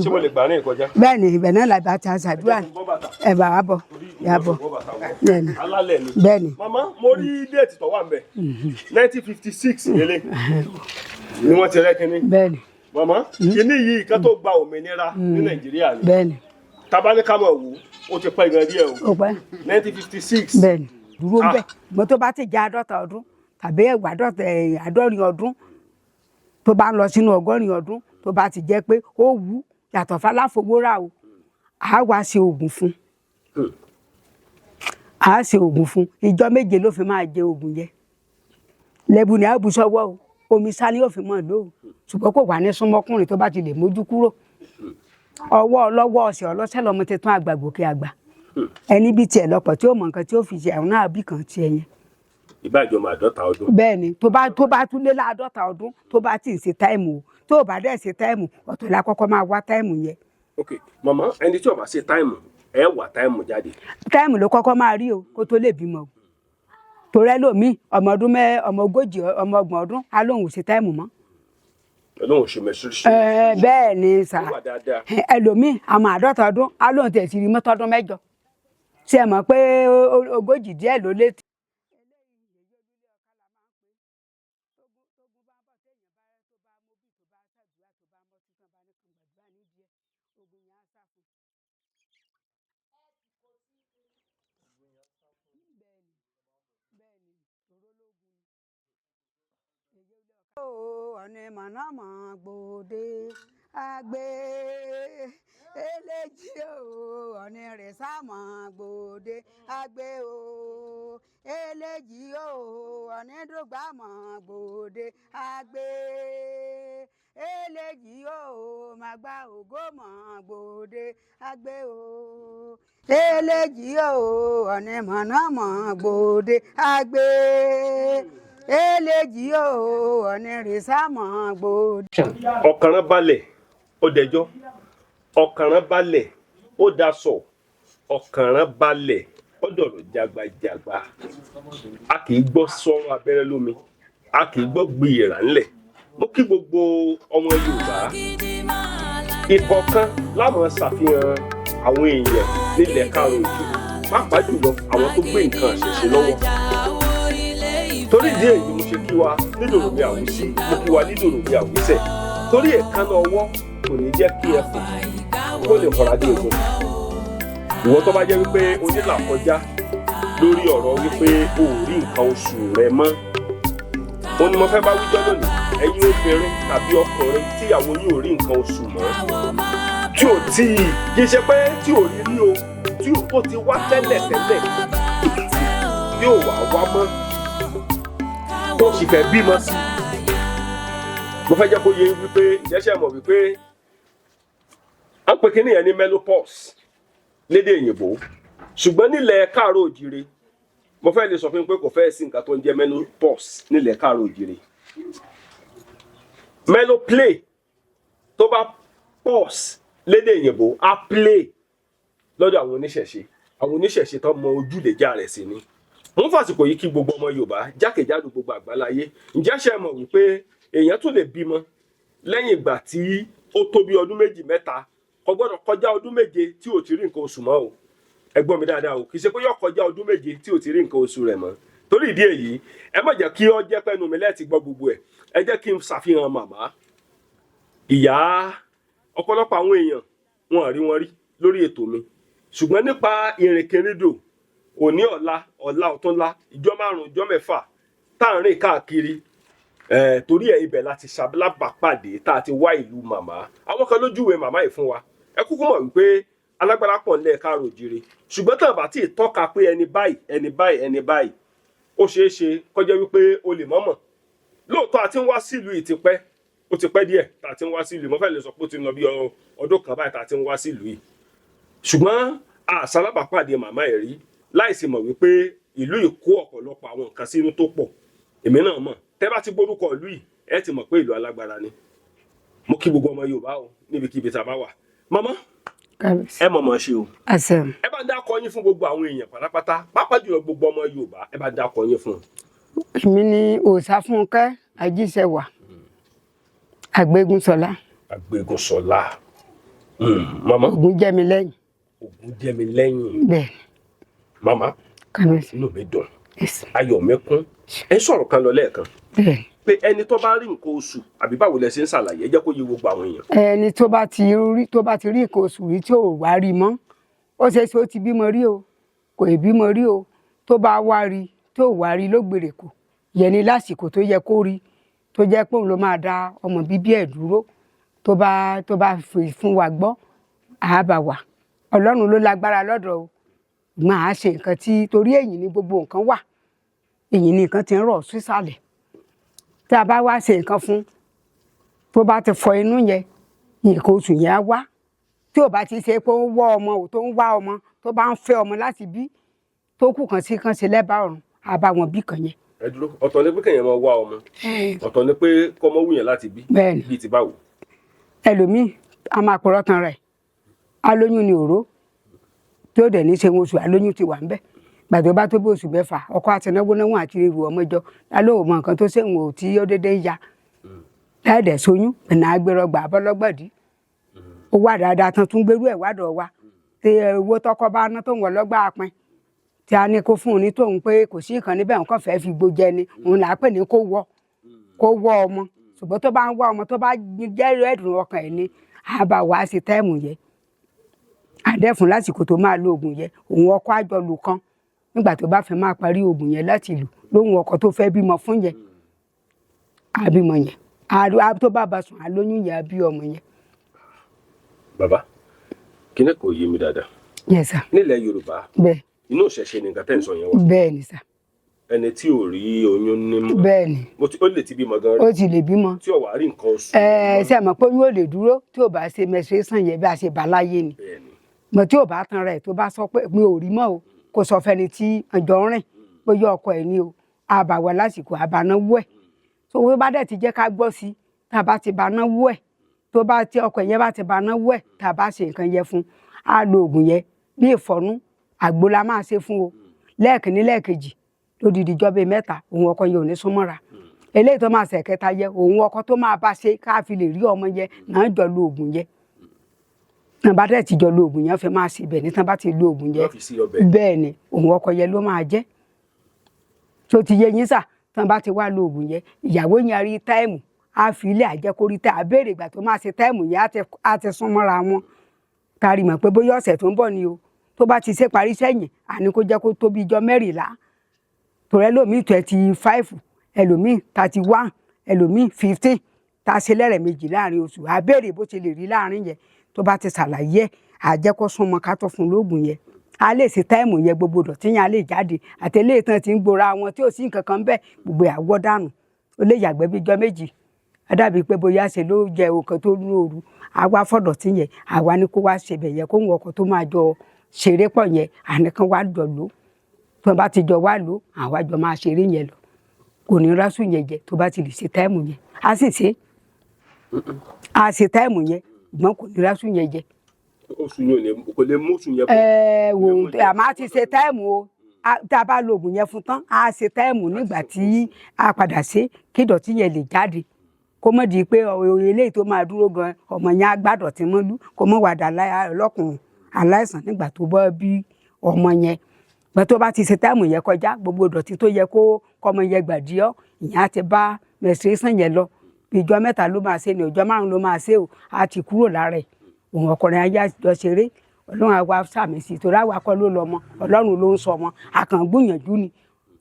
ṣé mo lè gbà ní ìkọjá. bẹ́ẹ̀ ni ibẹ̀ náà làbá ti àṣàdúrà ẹ bá wa bọ̀ yà bọ̀ alálẹ̀ ni. bẹ́ẹ̀ ni. màmá mo rí déètì tó wà ńbẹ̀ 1956 lélẹ̀ ni wọ́n ti rẹ́kínní. bẹ́ẹ̀ ni. màmá kíní yìí kan tó gba òmìnira ní nàìjíríà ni. bẹ́ẹ̀ ni. tabaníkàmọ̀ wò ó ti pẹ́ gan díẹ̀ o. ó pẹ́. 1956. bẹ́ẹ̀ ni dúró bẹ́ẹ̀ mo tó bá ti jẹ́ 50 ọdún tàbí 60 ọdún tó bá ń lọ sínú 80 ọdún tó bá ti jẹ́ pé ó wú yàtọ̀ fáláfowórà o a wá ṣe oògùn fún a ṣe oògùn fún ìjọ méje ló fi máa jẹ oògùn yẹn lẹ́bù ní àbùsọ̀wọ́ o omi sálí ò fi mọ̀ lò ó ṣùgbọ́n kò wà ní súnmọ́kùnrin tó bá ti lè mójú kúrò ọwọ́ ọlọ́wọ́ ọ̀sẹ̀ ọlọ́sẹ̀ lọ́mọ ti tún àgbà gòkè àgbà ẹni bí tiẹ̀ lọ́pọ̀ tí ó mọ nǹkan tí ó fi ṣe àwọn náà bí kan tiẹ̀ yẹn. ìbájọ́ máa 50 ọdún. bẹ́ẹ̀ ni tó bá tún lé 50 ọdún tó bá ti ń ṣe táìmù o tó o bá dẹ̀ ṣe táìmù ọ̀tọ̀ la kọ́kọ́ máa wá táìmù yẹn. ok màmá ẹni tí ó bá ṣe táìmù ẹ wá táìmù jáde. táìmù ló kọ́kọ́ máa rí o kó tó lè bímọ o torí ẹlòmíì ọmọ 40 ọmọ 30 ọdún á lóun ò ṣe táìmù mọ́. lóun ò ṣe mẹsùlùsì. bẹ́ẹ̀ ni sà ẹlòmíì àmọ́ 50 ọdún á lóun tẹ̀ sí rí mọ́tọ́dún 8 ṣe mọ̀ pé 40 díẹ̀ ló lé. ọ̀nì mọ̀nàmọ́ gbòde àgbé eléjì o ọ̀nì rẹ̀ sàmọ́ gbòde àgbé o eléjì o ọ̀nì dùgbàmọ́ gbòde àgbé eléjì o màgbà ògo mọ́ gbòde àgbé o eléjì o ọ̀nì mọ̀nàmọ́ gbòde àgbé eléjì o ọ̀nì rẹ̀ sàmọ́ gbòde. ọ̀kànràn balẹ̀ ó dẹjọ́ ọ̀kànràn balẹ̀ ó daṣọ ọ̀kànràn balẹ̀ ó dọ̀rọ̀ jagbajagba a kì í gbọ́ sọ́rọ̀ abẹ́rẹ́ lómi a kì í gbọ́ gbìyàrá ńlẹ̀ mo kí gbogbo ọmọ Yorùbá ìkọ̀ọ̀kan láwọn ṣàfihàn àwọn èèyàn nílẹ̀ káàrọ̀-òjìrè pàápàá jùlọ àwọn tó gbé nǹkan àṣẹṣe lọ́wọ́ torí ìdí èyí mo ṣe kí wa nídòròmí àwísí mo kí wa nídòròmí àwísẹ̀ torí èékánná ọwọ́ kò ní jẹ́ kí ẹkùn kó lè fọra dé ogun ìwọ tó bá jẹ́ wípé o ní là kọjá lórí ọ̀rọ̀ wípé o ò rí nǹkan oṣù rẹ mọ́ òun ni mo fẹ́ bá wíjọ́ lónìí ẹ̀yin obìnrin tàbí ọkùnrin tíyàwó yín ò rí nǹkan oṣù mọ́ tí ò tí kì í ṣe pé tí ò rí rí o tí ó ti wá tẹ́lẹ̀ tí ò wá mọ́ tó sì fẹ́ bímọ sí mo fẹ́ jẹ́ kó yé wípé ìjẹ́sẹ̀ mọ̀ wípé à ń pè kíní yẹn ní menopause lédè òyìnbó ṣùgbọ́n nílẹ̀ káàrọ̀-òjìrè mo fẹ́ lè sọ fún yín pé kò fẹ́ sí nǹkan tó ń jẹ́ menopause nílẹ̀ káàrọ̀-òjìrè menoplay tó bá pause lédè òyìnbó á play lọ́dọ̀ àwọn oníṣẹ̀ṣe tó mọ ojúlẹ̀já rẹ̀ sí ni mo ń fàsìkò yìí kí gbogbo ọmọ Yorùbá jákèjádò gbogbo àgbáláyé ǹjẹ́ ṣe mọ̀ wípé èèyàn tún lè bímọ lẹ́yìn ìgbà tí ó tó bí ọdún 2-3 kò gbọ́dọ̀ kọjá ọdún 7 tí ò ti rí nǹkan oṣù mọ́ o ẹ gbọ́ mi dáadáa o kì í ṣe pé yóò kọjá ọdún 7 tí ò ti rí nǹkan oṣù rẹ̀ mọ́ torí ìdí èyí ẹ má jẹ́ kí ó jẹ́ pẹ́nu mi lẹ́ẹ̀tì gbọ́ gbogbo ẹ̀ ẹ jẹ́ kí n ṣàfihàn màmá ìyá ọ̀pọ̀lọpọ̀ àwọn èèyàn wọn rí wọn rí lórí ètò mi ṣùgbọ́n nípa ìrìnkèrindò òní ọ̀la ọ̀túnla ìjọ 5 ìjọ 6 tá à ń rìn káàkiri torí ẹ̀ ibẹ̀ láti ṣàbápàdé tá a ti wá ìlú màmá àwọn kan lójúwe màmá yìí fún wa ẹ kúkú mọ̀ wípé alágbára pọ̀ nílẹ̀ káàrọ̀-òjìrè ṣùgbọ́n tá a bá tí ì tọ́ka pé ẹni báyìí ó ṣeé ṣe kọjá wípé o lè mọ̀mọ̀ lóòótọ́ àti ń wá sílùú yìí ó ti pẹ́ díẹ̀ tá a ti ń wá sílùú mo fẹ́ lè sọ pé ó ti ń lọ bí ọdún kan báyìí tá a ti ń wá sílùú yìí ṣùgbọ́n àṣàlábàpàdé màmá ẹ̀ rí láìsí mọ̀ wípé ìlú yìí kó ọ̀pọ̀lọpọ̀ àwọn nǹkan sínú tó pọ̀ èmi náà mọ̀ tẹ́ bá ti gbórúkọ ìlú yìí ẹ ti mọ̀ pé ìlú alágbára ni mo kí gbogbo ọmọ Yorùbá o níbikíbi tá a bá wà màmá ẹ mọ̀ ṣe o ẹ bá dákọ yín fún gbogbo àwọn èèyàn pátápátá pàápàá jùlọ gbogbo ọmọ Yorùbá ẹ bá dákọ yín fún un. èmi ni Òòṣàfúnkẹ́ Ajíṣẹwà Àgbégúnṣọlá. Màmá. Ògún jẹ́ mi lẹ́yìn. Ògún jẹ́ mi lẹ́yìn. Bẹ́ẹ̀. Màmá. Kábíyèsí. Inú mi dùn. Ayọ̀ mi kún. Ẹ sọ̀rọ̀ kan lọ lẹ́ẹ̀kan. Bẹ́ẹ̀. Pé ẹni tó bá rí nǹkan oṣù àbí báwo lẹ ṣe ń ṣàlàyé ẹ jẹ́ kó yé gbogbo àwọn èèyàn. Ẹni tó bá ti rí nǹkan oṣù rí tí ò wá rí mọ́, ó ṣeé ṣe ó ti bímọ rí o, kò ì bímọ rí o, tó bá wá rí tí ò wá rí ló gbèrè kù. Yẹn ni lásìkò tó yẹ kó rí, tó jẹ́ pé òun ló máa dá ọmọ bíbí ẹ̀ dúró, tó bá fi fún wa gbọ́, àá bá wà. Ọlọ́run ló lágbára lọ́dọ̀ o. Máa ṣe nǹkan tí torí èyí ni gbogbo nǹkan wà. Èyí ni nǹkan ti ń rọ̀ sísàlẹ̀. Tí a bá wá ṣe nǹkan fún, tó bá ti fọ inú yẹn, nǹkan oṣù yẹn á wá. Tí ò bá ti ṣe pé ó ń wọ́ ọmọ ò tó ń wá ọmọ, tó bá ń fẹ́ ọmọ láti bí, tó kù kan sí kan ṣe lẹ́bàá ọ̀run, á bá wọn bí kan yẹn. Ẹ dúró, ọ̀tọ̀ ni pé kéèyàn máa wá ọmọ, ọ̀tọ̀ ni pé kọ́mọ wù yẹn láti bí. Bẹ́ẹ̀ni. Bíi ti báwo. Ẹlòmíì a máa pọ̀rọ̀ tan rẹ̀, alóyún ni òró, tí ó dẹ̀ ní ṣe oṣù alóyún ti wà ń bẹ̀. Gbàdé bá tó bí oṣù mẹ́fà, ọkọ àti náwó àti ríru ọmọ jọ lálóò mọ nǹkan tó ṣèwọ̀n ò tí ó dédé ya. Láìdẹ̀ sóyún ẹ̀nà agbérọgbà abọ́lọ́gbọ̀dì. Ó wà dáadáa tán tún gbérú ẹ̀ wádọ̀ wa. Tí owó tọkọ bá ná tóun ọlọ́gbà apin. Tí a ní kó fún un ní tóun pé kò sí nǹkan níbẹ̀ nǹkan fẹ́ fi gbójẹ ni, òun là á pè ní kó wọ́ ọmọ. Ṣùgbọ́n tó bá ń wá ọmọ tó bá jẹ́ ẹ̀dùn ọkàn ẹ̀ ni, á bá wá sí táìmù yẹn. Àdẹ́fún lásìkò tó máa lo oògùn yẹn, òun ọkọ àjọlù kan. Nígbà tó bá fẹ́ máa parí oògùn yẹn láti lò lóhun ọkọ tó fẹ́ bímọ fún yẹn, àbímọ yẹn tó bá bá sùn àlóyún yẹn àbí ọmọ yẹn. Bàbá, kíní kò yé mi dáadáa. Yes sir. Nílẹ̀ Yorùbá, Bẹ́ẹ̀. inú ìṣẹ̀ṣe ni nǹkan tẹ́ ń sọ yẹn wà. Bẹ́ẹ̀ ni sà. Ẹni tí ò rí oyún nímú. Bẹ́ẹ̀ ni. Ó lè ti bímọ gan rí. Ó ti lè bímọ. Tí ò wá rí nǹkan oṣù. Ṣé àmọ́ pé oyún ò lè dúró tí ò bá ṣe menstruation yẹn bí a ṣe bá láyé ni. Bẹ́ẹ̀ni. Mọ̀ tí ò bá tan rẹ̀ tó bá sọ pé mi ò rí mọ́ o, kò sọ fẹ́ni tí ọjọ́ rìn bóyá ọkọ ẹ̀ ni o, àbàwọ̀ lásìkò àbánáwó ẹ̀. Tó wọ́n bá dẹ̀ ti jẹ́ ká gbọ́ sí, tá a bá ti bánáwó ẹ̀, tó bá tí ọkọ yẹn bá ti bánáwó ẹ̀, tá a bá ṣe nǹkan yẹn fún, á lo oògùn yẹn bí ìfọ̀nú, àgbo la máa ṣe fún o. Lẹ́ẹ̀kínní lẹ́ẹ̀kejì lódìdí ìjọba mẹ́ta, òun ọkọ yẹn ò ní súnmọ́ra. Eléyìí tó máa ṣe kẹta yẹ, òun ọkọ tó máa bá ṣe ká fi lè rí ọmọ yẹn náà jọ lo oògùn yẹn. Tán bá dẹ̀ ti jọ lo oògùn yẹn fẹ́ máa ṣe ibẹ̀ ní tán bá ti lo oògùn yẹn. Bẹ́ẹ̀ ni òun ọkọ yẹn ló máa jẹ́. Tó ti yé yín sà, tán bá ti wá lo oògùn yẹn, ìyàwó yẹn rí táìmù, á fi ilé àjẹkórí tá a béèrè ìgbà tó máa ṣe táìmù yẹn á ti sún mọ́ra wọn. Kárí mọ̀ pé bóyá ọ̀sẹ̀ tó ń bọ̀ ni o. Tó bá ti ṣe parí sẹ́yìn, àní kó jẹ́ kó tó bí ijọ́ 14. Torí ẹlòmíì 25, ẹlòmíì 31, ẹlòmíì 15, tá a ṣe lẹ́rẹ̀ méjì láàrin oṣù. A béèrè bó ṣe lè rí láàrin yẹn. Tó bá ti ṣàlàyé ẹ̀, àjẹkó súnmọ́ ká tó fún lóògùn yẹn. A lè ṣe táìmù yẹn gbogbo dọ̀tí yẹn a lè jáde. Àtẹ̀lé ìtàn ti ń gbora wọn tí ò sí nǹkan kan bẹ́ẹ̀ gbogbo àwọ̀ dànù. Ó lè yàgbẹ́ bí ijọ́ méjì. Á dàbí pé bóyá ṣe ló jẹ òkan tó ní òru. Àwa fọ̀dọ̀tí yẹn, àwa ní kó wá ṣe bẹ̀ yẹn kó ń wọkọ̀ tó máa jọ ṣeré pọ̀ yẹn, àníkan wá jọ lò. Tó bá ti jọ wá lò, àwa jọ máa ṣeré yẹn lọ. Kò ní rásù yẹn jẹ tó bá ti lè ṣe táìmù yẹn. A sì ṣe. A ṣe táìmù yẹn, ṣùgbọ́n kò ní rásù yẹn jẹ. Oṣù yẹn kò lè mú oṣù yẹn bọ̀. Àmọ́ a ti ṣe táìmù o. Tá a bá lo oògùn yẹn fún tán, a ṣe táìmù nígbà tí a padà ṣe kí ìdọ̀tí yẹn lè jáde. Kó mọ̀ di pé eléyìí tó máa dúró gan ọmọ yẹn á gbádọ̀tí mọ́lú, kó mọ̀ wà dà lọ́kùnrin aláìsàn nígbà tó bọ́ bí ọmọ yẹn. Gbà tó bá ti ṣe táìmù yẹn kọjá, gbogbo ìdọ̀tí tó yẹ kó kọ́mọ yẹn gbàdí ọ́, ìyẹn á ti bá menstruation yẹn lọ. Bí ijọ́ 3 ló máa ṣe ni ọjọ́ 5 ló máa ṣe o, á ti kúrò lára ẹ̀. Òun ọkùnrin ayé àjọ ṣeré, Ọlọ́run àwa sàmì sí, torí àwa kọ́ ló lọ́mọ, Ọlọ́run ló ń sọ ọmọ, àkàn gbìyànjú ni.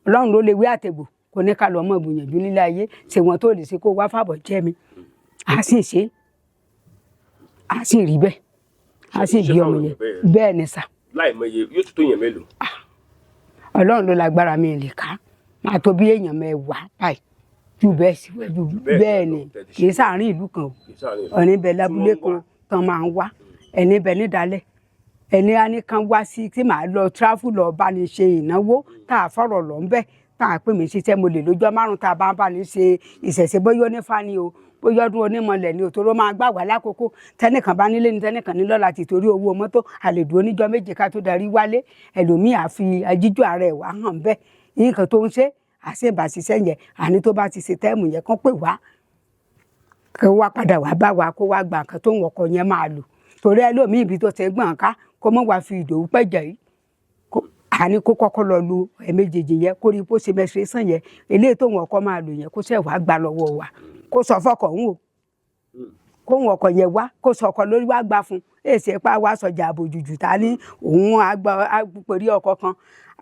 Ọlọ́run ló lè wí àtẹ̀gbò, kò ní ká lọ mọ̀ gbìyànjú nílé ayé, ṣe wọn tó lè ṣe kó wá fàbọ̀ jẹ́ mi. A sì ṣe, a sì rí bẹ́ẹ̀, a sì bí ọmọ yẹn. Bẹ́ẹ̀ ni sà. Láìmọye yóò tó yẹn mélòó? Ọlọ́run ló lágbára mi lè ká, máa tó bí èèyàn 10 báyìí. Jù bẹ́ẹ̀ sí wẹ́jú bẹ́ẹ̀ ni, kì í sáàárín ìlú kan o. Ọ̀ní bẹ lábúlé kan tán máa ń wá, ẹni bẹ nídàálẹ̀. Ẹni á ní kan wá sí tí màá lọ tráfù lọ bá ní ṣe ìnáwó tá a fọ̀rọ̀ lọ ń bẹ̀, tá a pè mí ṣiṣẹ́ mo lè lọ́jọ́ 5 tá a bá ní ṣe ìṣẹ̀ṣe bóyá onífá ni o, bóyá ọdún onímọ̀lẹ̀ ni o, tó ló máa gbà wá lákòókò. Tẹ́nìkan bá nílé ni tẹ́nìkan ní lọ́la ti torí owó mọ́tò, a lè dúró níjọ́ 7 ká tó darí wálé. Ẹlòmíì á fi ajíjù ara ẹ̀ wá hàn bẹ́ẹ̀. Nǹkan tó ń ṣe, àṣìbàṣiṣẹ́ yẹn, àní tó bá ti ṣe táìmù yẹn kán pè wá. Kó wá padà wá bá wa kó wá gba nǹkan tó ń wọkọ̀ yẹn máa lò. torí ẹlòmíì ibi tó ti gbọ̀n ká kó mọ̀ wá fi Ìdòwú pẹ̀jẹ̀ yìí àní kó kọ́kọ́ lọ lo ẹ̀ẹ̀mejèèjì yẹn kó rí bó ṣe menstruation yẹn eléyìí tó wọn ọkọ máa lò yẹn kó ṣẹ̀ wá gbà lọ́wọ́ wa kó sọ fọkọ̀ ń wò kó wọn ọkọ̀ yẹn wá kó sọ ọkọ̀ lórí wá gbà fún èsì ẹ̀pá wá sọjà àbòjùjù ta ní òun àgbèrí ọkọ̀ kan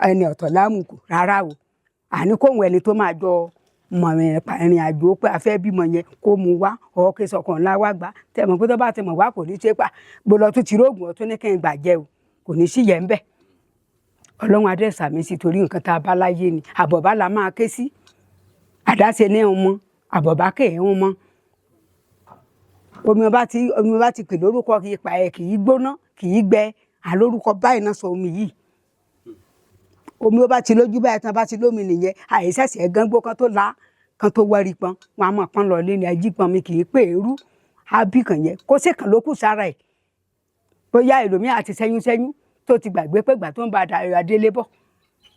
ẹni ọ̀tọ̀ lámùkù rárá o àní kóhun ẹni tó máa jọ mọ̀ ìrìn àjò pé a fẹ́ bímọ yẹn kó mu wá ọ̀ọ́kẹ́ sọkàn ńlá wá gbà tẹ̀mọ̀ pé tó bá ti mọ̀ wá kò ní ṣe pa gbọ́dọ̀ tó ti rógùn ọtún ní kí n gbàjẹ́ o kò ní sí yẹn ń bẹ̀ ọlọ́run adẹ́sà mi sì torí nǹkan tá a bá láyé ni àbọ̀bá la máa ké sí àdáṣe ní ọmọ àbọ̀bá kè é ọmọ omi ọba ti pè lórúkọ kì í pa ẹ kì í gbóná kì í gbẹ àlórúkọ báyìí náà sọ omi yìí omi ọba ti lójú báyìí tán bá ti lómi nìyẹn àìsẹ̀sẹ̀ gángbó kan tó la kan tó wẹ́rí pọn wọn a mọ̀ pọn lọ lé ní ajípọn mi kì í pè é rú ábí kan yẹn kó sì kàn ló kù sára ẹ̀ bóyá èlòmíì àti sẹ́yún tó ti gbàgbé pé ìgbà tó ń ba adélé bọ̀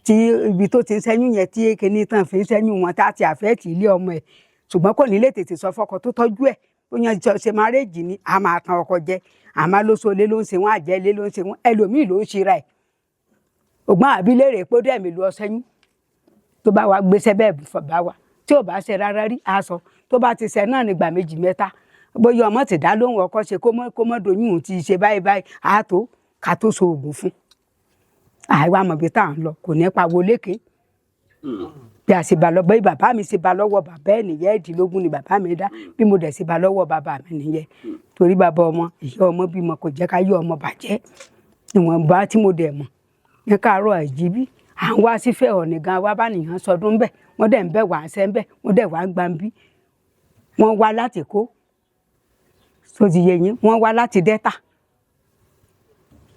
tí ibi tó ti ń sẹ́yún yẹn tí kíní tán fi ń sẹ́yún wọn tá ti àfẹ́ẹ̀tì ilé ọmọ ẹ̀ ṣùgbọ́n kò ní lè tètè sọ fọ́kọ tó tọ́jú ẹ̀ bóyá ṣe márèèjì ni a máa tan ọkọ jẹ àmọ́ lóṣù ilé ló ń ṣe wọn àjẹ́ ilé ló ń ṣe wọn ẹlòmíì ló ń ṣe ra ẹ̀ ògbọ́n àbílẹ̀rẹ̀ pé ó dẹ̀ mí lu ọsẹ́yún tó bá wa gbéṣẹ́ bẹ́ẹ̀ bá wa tí ò bá ṣe rárá rí aṣọ tó bá ti ṣe náà nígbà méjì mẹ́ta bóyá ọmọ ti dá lóhùn ọkọ ṣe kó mọ́ doyún ti ṣe báyìí àtó ká tó so oògùn fún àìwá mọ̀ bí tá à ń lọ kò ní pa wo lékè bí a ṣe bá lọ bẹ́ẹ̀ bàbá mi ṣe bá lọ́wọ́ bàbá ẹ̀ nìyẹn ẹ̀ẹ́dínlógún ni bàbá mi dá bí mo dẹ̀ ṣe bá lọ́wọ́ bàbá mi nìyẹn torí bàbá ọmọ ìyá ọmọ bímọ kò jẹ́ ká yọ ọmọ bàjẹ́ ìwọ̀nba tí mo dẹ̀ mọ̀ ní káàárọ̀ àjíbí à ń wá sífẹ̀ ọ̀nì gan wá bá nìyàn sọdún bẹ́ẹ̀ wọ́n dẹ̀ ń bẹ̀ wá ṣẹ́ ń bẹ̀ wọ́n dẹ̀ wá ń gbà ń bí wọ́n wá láti kó sóti yẹ yín wọ́n wá láti dẹ́ta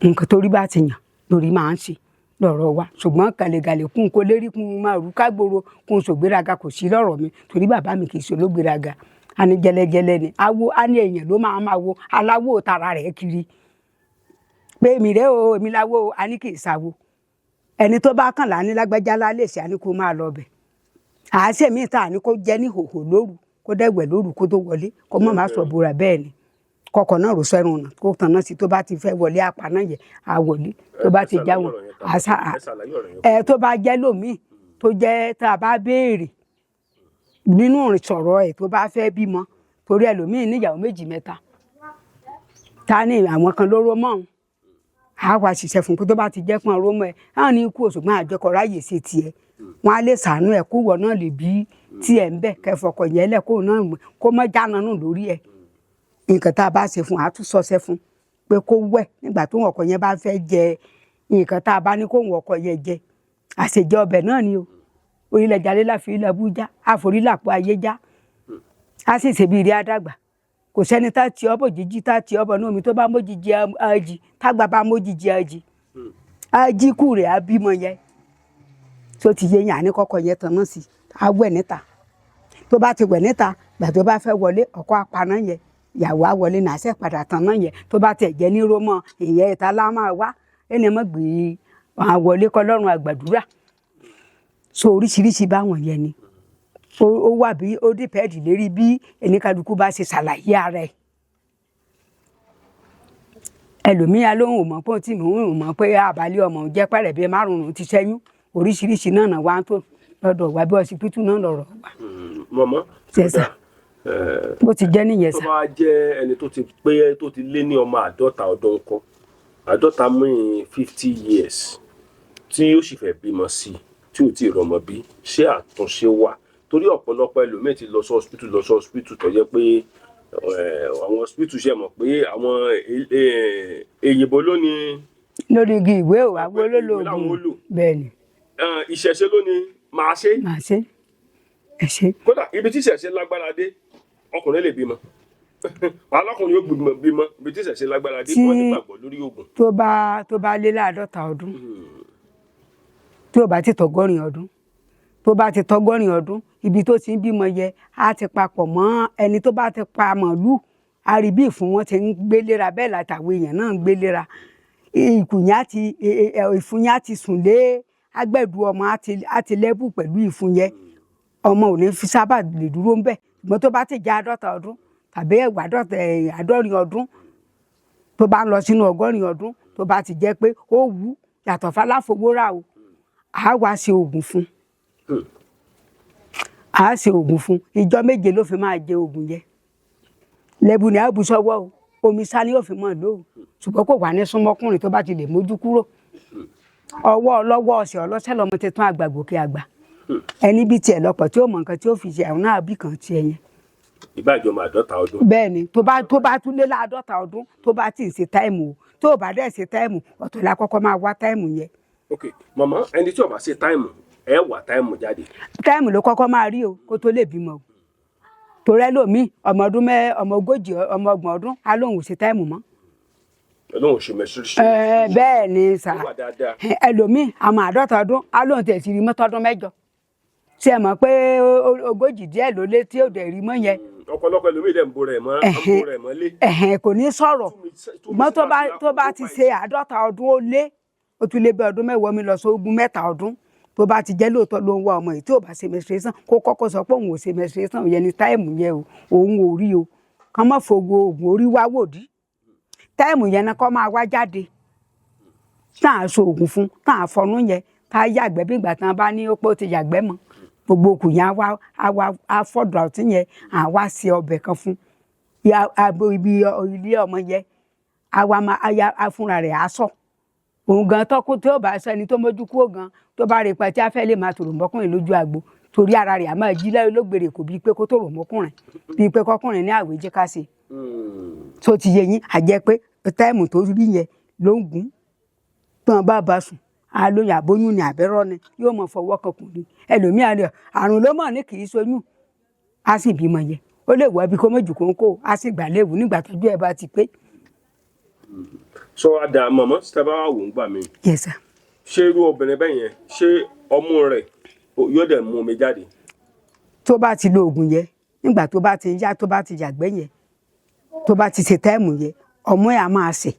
nǹkan torí bá ti yàn lórí máa ń ṣe lọ́rọ̀ wa ṣùgbọ́n gàlẹ́gàlẹ́ kún kó lérí kún máa rú kágboro kún ṣògbéraga kò sí lọ́rọ̀ mi torí bàbá mi kì í ṣe ológbéraga a ní jẹlẹjẹlẹ ni awo a ní èèyàn ló máa wo aláwo tara rẹ̀ kiri pé èmi rẹ o èmi láwo a ní kì í ṣàwo ẹni tó bá kàn láni lágbájá lálẹ́ sí a ní kó máa lọ bẹ̀ àáṣe mi ta ni kó jẹ́ ní hòhò lóru kó dẹ̀wẹ̀ lóru kó tó wọlé kó mọ̀ máa sọ búra bẹ́ẹ̀ ni kọkọ náà rò sẹ́rùn ọ̀nà kó tàn náà sí tó bá ti fẹ́ wọlé apá náà yẹ àwọlé tó bá ti já wọn àṣà tó bá jẹ́ lòmíì tó jẹ́ tá a bá béèrè nínú ìsọ̀rọ̀ ẹ̀ tó bá fẹ́ bímọ torí ẹlòmíì níyàwó méjì mẹ́ta ta ni àwọn kan lóró mọ́ ọ́n á wá ṣiṣẹ́ fún kó tó bá ti jẹ́ pọ́n rómọ́ ẹ̀ á ní ikú òṣùgbọ́n àjọkọ̀ ráyè ṣe tiẹ̀ wọ́n á lè ṣàánú ẹ̀ kó wọ̀ náà lè bí tiẹ̀ ń bẹ̀ kẹfọkọ̀ yẹn lẹ̀ kó mọ́ jáná nù lórí ẹ̀ nǹkan tá a bá ṣe fún àtúnṣọṣẹ fún pé kó wẹ̀ nígbà tó ọkọ yẹn bá fẹ́ jẹ nǹkan tá a bá ní kó ọkọ yẹn jẹ àṣejẹ ọbẹ̀ náà ni o orílẹ̀ jalè láfi ilẹ̀ Àbújá àforílàpọ̀ ayé já a sì ṣe bí rí àdàgbà kò sẹ́ni tá ti ọbọ̀ jíjí tá ti ọbọ̀ náà omi tó bá mójijì àjì tágbà bá mójijì àjì kù rẹ̀ á bímọ yẹn tó ti yé yàn ní kọ́kọ́ yẹn tán náà sí á wẹ̀ níta tó bá ti wẹ̀ níta gbà tó bá fẹ́ wọlé ọkọ apaná yẹn ìyàwó àwọlé náà ṣe padà tán náà yẹn tó bá tẹ̀ jẹ́ ní rómọ ìyẹn ìta lá máa wá ẹni mọ́ gbé àwọlé kọlọ́run àgbàdúrà so oríṣiríṣi báwọn yẹn ni ó wà bí ó dìpẹ́ẹ̀dì lérí bí ẹnìkàlùkù bá ṣe ṣàlàyé ara ẹ̀ ẹlòmíà lóhùn ò mọ̀ pé tí mò ń mọ̀ pé àbálẹ̀ ọmọ jẹ́ pẹ̀rẹ̀ bíi márùn-ún ti ṣẹ́yún oríṣiríṣi náà náà wá tó lọ́dọ̀ wa bí ọsibítù náà lọ̀rọ̀ wa. mọ̀mọ́ ṣẹ̀ṣà bó ti jẹ́ nìyẹn sá. tó bá jẹ́ ẹni tó ti pé tó ti lé ní ọmọ 50 ọdún ńkọ́ 50 mìíràn 50 years tí ó sì fẹ́ bímọ sí tí ò tí ì rọmọ bí ṣé àtúnṣe wà torí ọ̀pọ̀lọpọ̀ ẹlòmíì ti lọ sí hospital tó jẹ́ pé àwọn hospital ṣe mọ̀ pé àwọn èyìnbó ló ní. lórí igi ìwé ò wá wó lólógún bẹ́ẹ̀ ni. ìṣẹ̀ṣe ló ní màá ṣe. màá ṣe ẹ ṣe. kódà ibi tí ìṣẹ̀ṣe lágbára dé ọkùnrin lè bímọ alákùnrin yóò bímọ ibi tí ìṣẹ̀ṣe lágbára dé wọ́n ní gbàgbọ́ lórí oògùn. tó bá lé 50 ọdún tí ò bá ti tọ́gọ́rin ọdún tó bá ti tọ́gọ́rin ọdún ibi tó ti ń bímọ yẹ á ti papọ̀ mọ́ ẹni tó bá ti pa màálù àríbí ìfún wọn ti ń gbélera bẹ́ẹ̀ látàwọn èèyàn náà ń gbélera ìfun yẹn á ti sùn lé agbẹ̀dù ọmọ á ti lẹ́bù pẹ̀lú ìfun yẹn ọmọ ò ní fi sábà lè dúró ń bẹ̀ ṣùgbọ́n tó bá ti já 50 ọdún tàbí 50 ọdún tó bá ń lọ sínú 100 ọdún tó bá ti jẹ́ pé ó wú yàtọ̀ fáláfowórà o a wá ṣe oògùn fún a ṣe oògùn fún ìjọ méje ló fi máa jẹ oògùn yẹn lẹ́bù ni a bù sọ́wọ́ o omi sá ni yóò fi mọ̀ lò ó ṣùgbọ́n kò wá ní súnmọ́kùnrin tó bá ti lè mójú kúrò ọwọ́ ọlọ́wọ́ ọ̀sẹ̀ ọlọ́sẹ̀ lọ́mọ tuntun àgbà gòkè àgbà ẹni bí tiẹ̀ lọ́pọ̀ tí ó mọ nǹkan tí ó fi ṣe àwọn náà bí kan tiẹ̀ yẹn. ìbájọ́ máa 50 ọdún. bẹ́ẹ̀ ni tó bá tún lé 50 ọdún tó bá ti ń ṣe táìmù o tó o bá dẹ̀ ṣe táìmù ọ̀tọ̀ la kọ́kọ́ máa wá táìmù yẹn. ok màmá ẹni tí ó bá ṣe táìmù ẹ wá táìmù jáde. táìmù ló kọ́kọ́ máa rí o kó tó lè bímọ o torí ẹlòmíì ọmọ 40 ọmọ 30 ọdún á lóun ò ṣe táìmù mọ́. Ọlọ́run ṣe mẹsìrìṣì. bẹ́ẹ̀ ni sà ẹlòmíì àmọ́ 50 ọdún á lóun tẹ̀ sí rí mọ́tọ́dún 8 ṣe mọ̀ pé 40 díẹ̀ ló lé tí ò dẹ̀ rí mọ́ yẹn. ọ̀pọ̀lọpọ̀ ẹlòmíì dẹ̀ ń bo rẹ̀ mọ́lé. kò ní sọ̀rọ̀ mọ́ tó bá ti ṣe 50 ọdún ó lé ó tún lé bí ọdún 10 mi lọ sógún 3 ọdún tó bá ti jẹ́ lóòótọ́ ló ń wá ọmọ yìí tí ò bá ṣe menstruation kó kọ́kọ́ sọ pé òun ò ṣe menstruation yẹn ní táìmù yẹn o òun ò rí o kàn má fogo oògùn orí wá wòdì táìmù yẹn náà kọ́ máa wá jáde tá à so oògùn fún tá à fọnú yẹn tá à yàgbẹ́ bí ìgbà tán bá ní ó pé ó ti yàgbẹ́ mọ́ gbogbo òkú yẹn á fọ́dọ̀ ọtí yẹn à wá sí ọbẹ̀ kan fún ibi ilé ọmọ yẹn á fúnra rẹ̀ á sọ òun gan tọ́kú tí ó bá sẹni tó mójú kúrò gan tó bá rí pa tí a fẹ́ lè máa tòrò mọ́kùnrin lójú àgbo torí ara rẹ̀ a máa jí lógbèrè kò bíi pé kó tòrò mọ́kùnrin bíi pé kọ́kùnrin ní àwẹ̀ jẹ́ ká ṣe tó ti yẹ yín àjẹ́ pé táìmù tó rí yẹn ló ń gún tán bá sùn alóyún àbóyún ni àbẹ́rọ́ ni yóò mọ̀ fọwọ́ kankùnrin ẹlòmíà rẹ̀ àrùn ló mọ̀ ní kì í ṣoyún á sì bímọ yẹn ó lè wọ ibi kó méjì kóńkó á sì gbà léwu nígbà tójú ẹ bá ti pé. sọ àdá mọ̀mọ́ sábà wò ń gbà mí. Yes sir. ṣé irú obìnrin bẹ́ẹ̀ yẹn ṣé ọmú rẹ̀ yóò dẹ̀ mú omi jáde. tó bá ti lo oògùn yẹn nígbà tó bá ti yá tó bá ti yàgbẹ́ yẹn tó bá ti ṣe táìmù yẹn ọmọ ẹ̀ á máa ṣe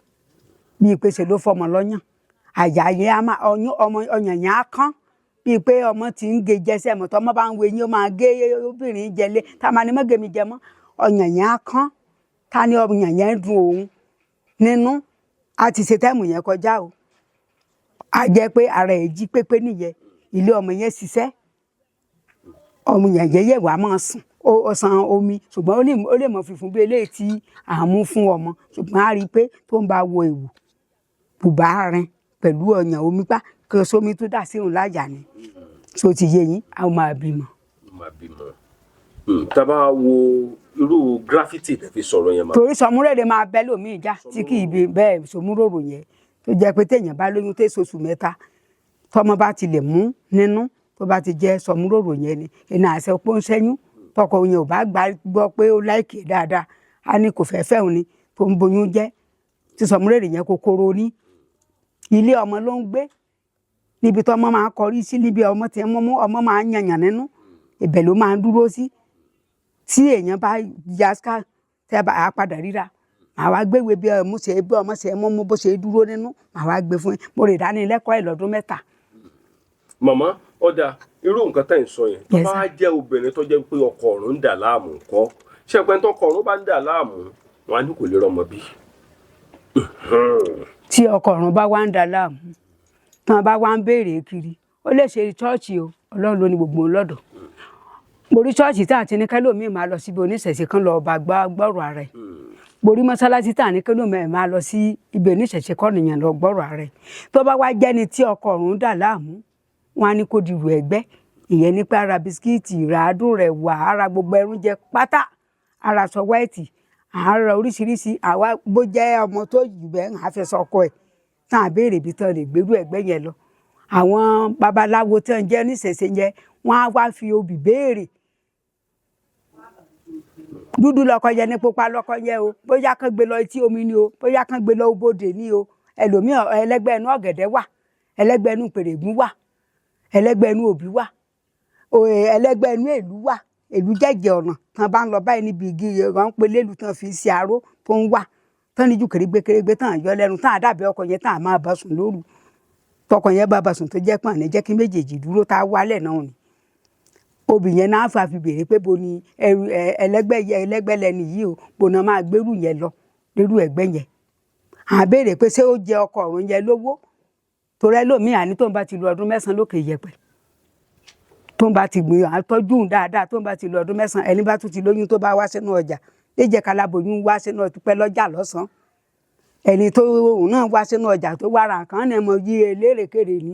bíi pé ṣe ló fọmọ lọ́yàn àyà yẹn á máa ọyàn yẹn á kán bíi pé ọmọ ti ń ge jẹsẹ mọ tọmọ bá ń wo eyín ó máa gé obìnrin jẹlé tá a máa ní mọ́gẹ́mi jẹ mọ́ ọyàn yẹn á kán tá ní ọyàn yẹn dùn òun nínú a ti ṣe táìmù yẹn kọjá o a jẹ́ pé ara ẹ̀ jí pépé nìyẹn ilé ọmọ yẹn ṣiṣẹ́ ọmọ yẹn yẹyẹ wàá máa sùn ó san omi ṣùgbọ́n ó lè mọ fífún bí eléyìí tí à ń mú fún ọmọ ṣùgbọ́n a rí i pé tó ń bá wọ èwù bùbá rin pẹ̀lú ọyàn omi pa kí sómi tó dà sí òun láyà ni tó ti yé yín a máa bímọ. tá a bá wo irú gírafítì tẹ́ fi sọ̀rọ̀ yẹn. torí sọmúrèrè máa bẹ́ lómi ìjà tí kì í bí bẹ́ẹ̀ sọmúròrò yẹn tó jẹ́ pé téèyàn bá lóyún tó oṣù 3 tọmọ bá ti lè mú nínú tó bá ti jẹ́ sọmúròrò yẹn ni ìnà àṣẹ pé ó ń ṣẹ́yún tọkọ yẹn ò bá gbọ́ pé ó láìkè dáadáa á ní kò fẹ́ẹ́ fẹ́hùn ni tó ń boyún jẹ́ tí sọmúrèrè yẹn kòkòrò ní ilé ọmọ ló ń gbé níbi tọmọ máa kọrí sí níbi ọmọ tí ọmọ máa ń yànyàn nínú ibẹ̀ ló máa ń dúró sí tí èèyàn bá yaská tẹ́ bá a padà ríra màá wá gbéwèé bí ọmọ ṣe mú bó ṣe dúró nínú màá wá gbé fún yín mo lè dánilẹ́kọ̀ọ́ ẹ̀ lọ́dún 3. màmá ọ̀dà irú nǹkan tẹ́ ń sọ yẹn tó bá jẹ́ obìnrin tó jẹ́ pé ọkọ ọ̀run ń dà láàmú ńkọ́ ṣé pé tó ọkọ ọ̀run bá ń dà láàmú wọn á ní kò lè rọmọ bí. tí ọkọ ọ̀run bá wá ń dà láàmú tán bá wá ń béèrè kiri ó lè ṣe ṣọ́ọ̀ṣì o ọlọ́run ló ní gbogbo lọ́dọ̀ mo rí ṣọ́ọ̀ṣì tá àti ní kẹ́lòmíì máa lọ síbi oníṣẹ̀ṣe kan lọ bá gbọ́rọ̀ ara ẹ̀ mo rí mọ́sálásí tá ní kẹ́lòmíì máa lọ sí ibi oníṣẹ̀ṣe kan nìyẹn lọ gbọ́rọ̀ ara ẹ̀ tó bá wá jẹ́ni tí ọkọ ọ̀run dà láàmú wọn á ní kó di rù ẹ̀gbẹ́ ìyẹn nípa ara bisikíìtì ìràádùn rẹ̀ wà ara gbogbo ẹrún jẹ pátá ara sọ wáìtì àárọ̀ oríṣiríṣi àwa bó jẹ́ ọmọ tó jù bẹ́ẹ̀ ń àfẹsọ̀ ọkọ ẹ̀ tán àbéèrè ibi tán lè gbérú ẹ̀gbẹ́ yẹn lọ àwọn babaláwo tán jẹ́ níṣẹ̀ṣe yẹn wọ́n á wá fi obì béèrè dúdú lọkọ yẹn ní pupa lọkọ yẹn o bóyá kán gbé lọ etí omi ni o bóyá kán gbé lọ obodè ni o ẹlòmíràn ẹlẹgbẹ́ inú ọ̀gẹ̀dẹ̀ wà ẹlẹgbẹ́ inú pèrègún wà ẹlẹgbẹ́ inú òbí wà ẹlẹgbẹ́ inú èlú wà èlú jẹ́jẹ́ ọ̀nà tán bá ń lọ báyìí níbi igi wọn ń pe lélu tán fi ṣe aró tó ń wà tán níjú kèrègbè tán yọ lẹ́nu tán àdàbẹ ọkọ yẹn tán máa bá sùn lóru tọkọ yẹn bá bá sùn tó jẹ́ pọn ní jẹ́ kí méjèèjì dúró tá a wálẹ̀ náà ni obì yẹn náà fà fi béèrè pé bo ni ẹlẹgbẹ́ lẹni yìí o bo náà máa gbérù yẹn lọ lérú ẹ̀gbẹ́ yẹn à béèrè pé ṣé ó jẹ ọkọ ọ̀run yẹn lówó torí ẹlòmíì àní tóun bá ti lo ọdún 9 lókè yẹ̀pẹ̀ tóun bá ti gbìn àtọ́jú dáadáa tóun bá ti lo ọdún 9 ẹni bá tún ti lóyún tó bá wá sínú ọjà léjẹ kaláboyún wá sínú ọtúpẹ́ lọ́jà lọ́sàn-án ẹni tó òun náà wá sínú ọjà tó wá ra nǹkan ní ẹmọ yí elérekèrè ni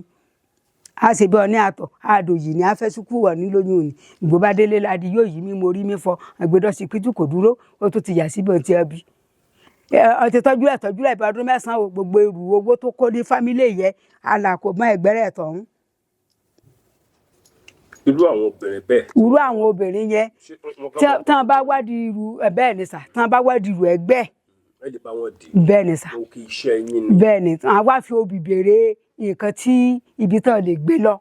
a sì bọ ní àtọ̀ àdòyì ní afẹ́sùkú wọ̀ ní lóyún òní ìgbó bá délé ládì yóò yí mi mo rí mi fọ àgbẹ̀dọ́sí pítù kò dúró ó tún ti yà síbẹ̀ tí ẹ bí ọtí tọ́jú ẹ̀ bí ọdún 9 o gbogbo èrú owó tó kó ní fámílì yẹ alàkó mọ́ ẹgbẹ́rẹ́ tọ̀hún. irú àwọn obìnrin bẹ́ẹ̀. irú àwọn obìnrin yẹn tí wọ́n bá wádìí irú bẹ́ẹ̀ ni sà tí wọ́n bá wádìí irú ẹgbẹ́ bẹ́ẹ̀ ni sà bẹ́ẹ̀ ni àwọn wá fi obì béèrè nǹkan tí ibi tán lè gbé lọ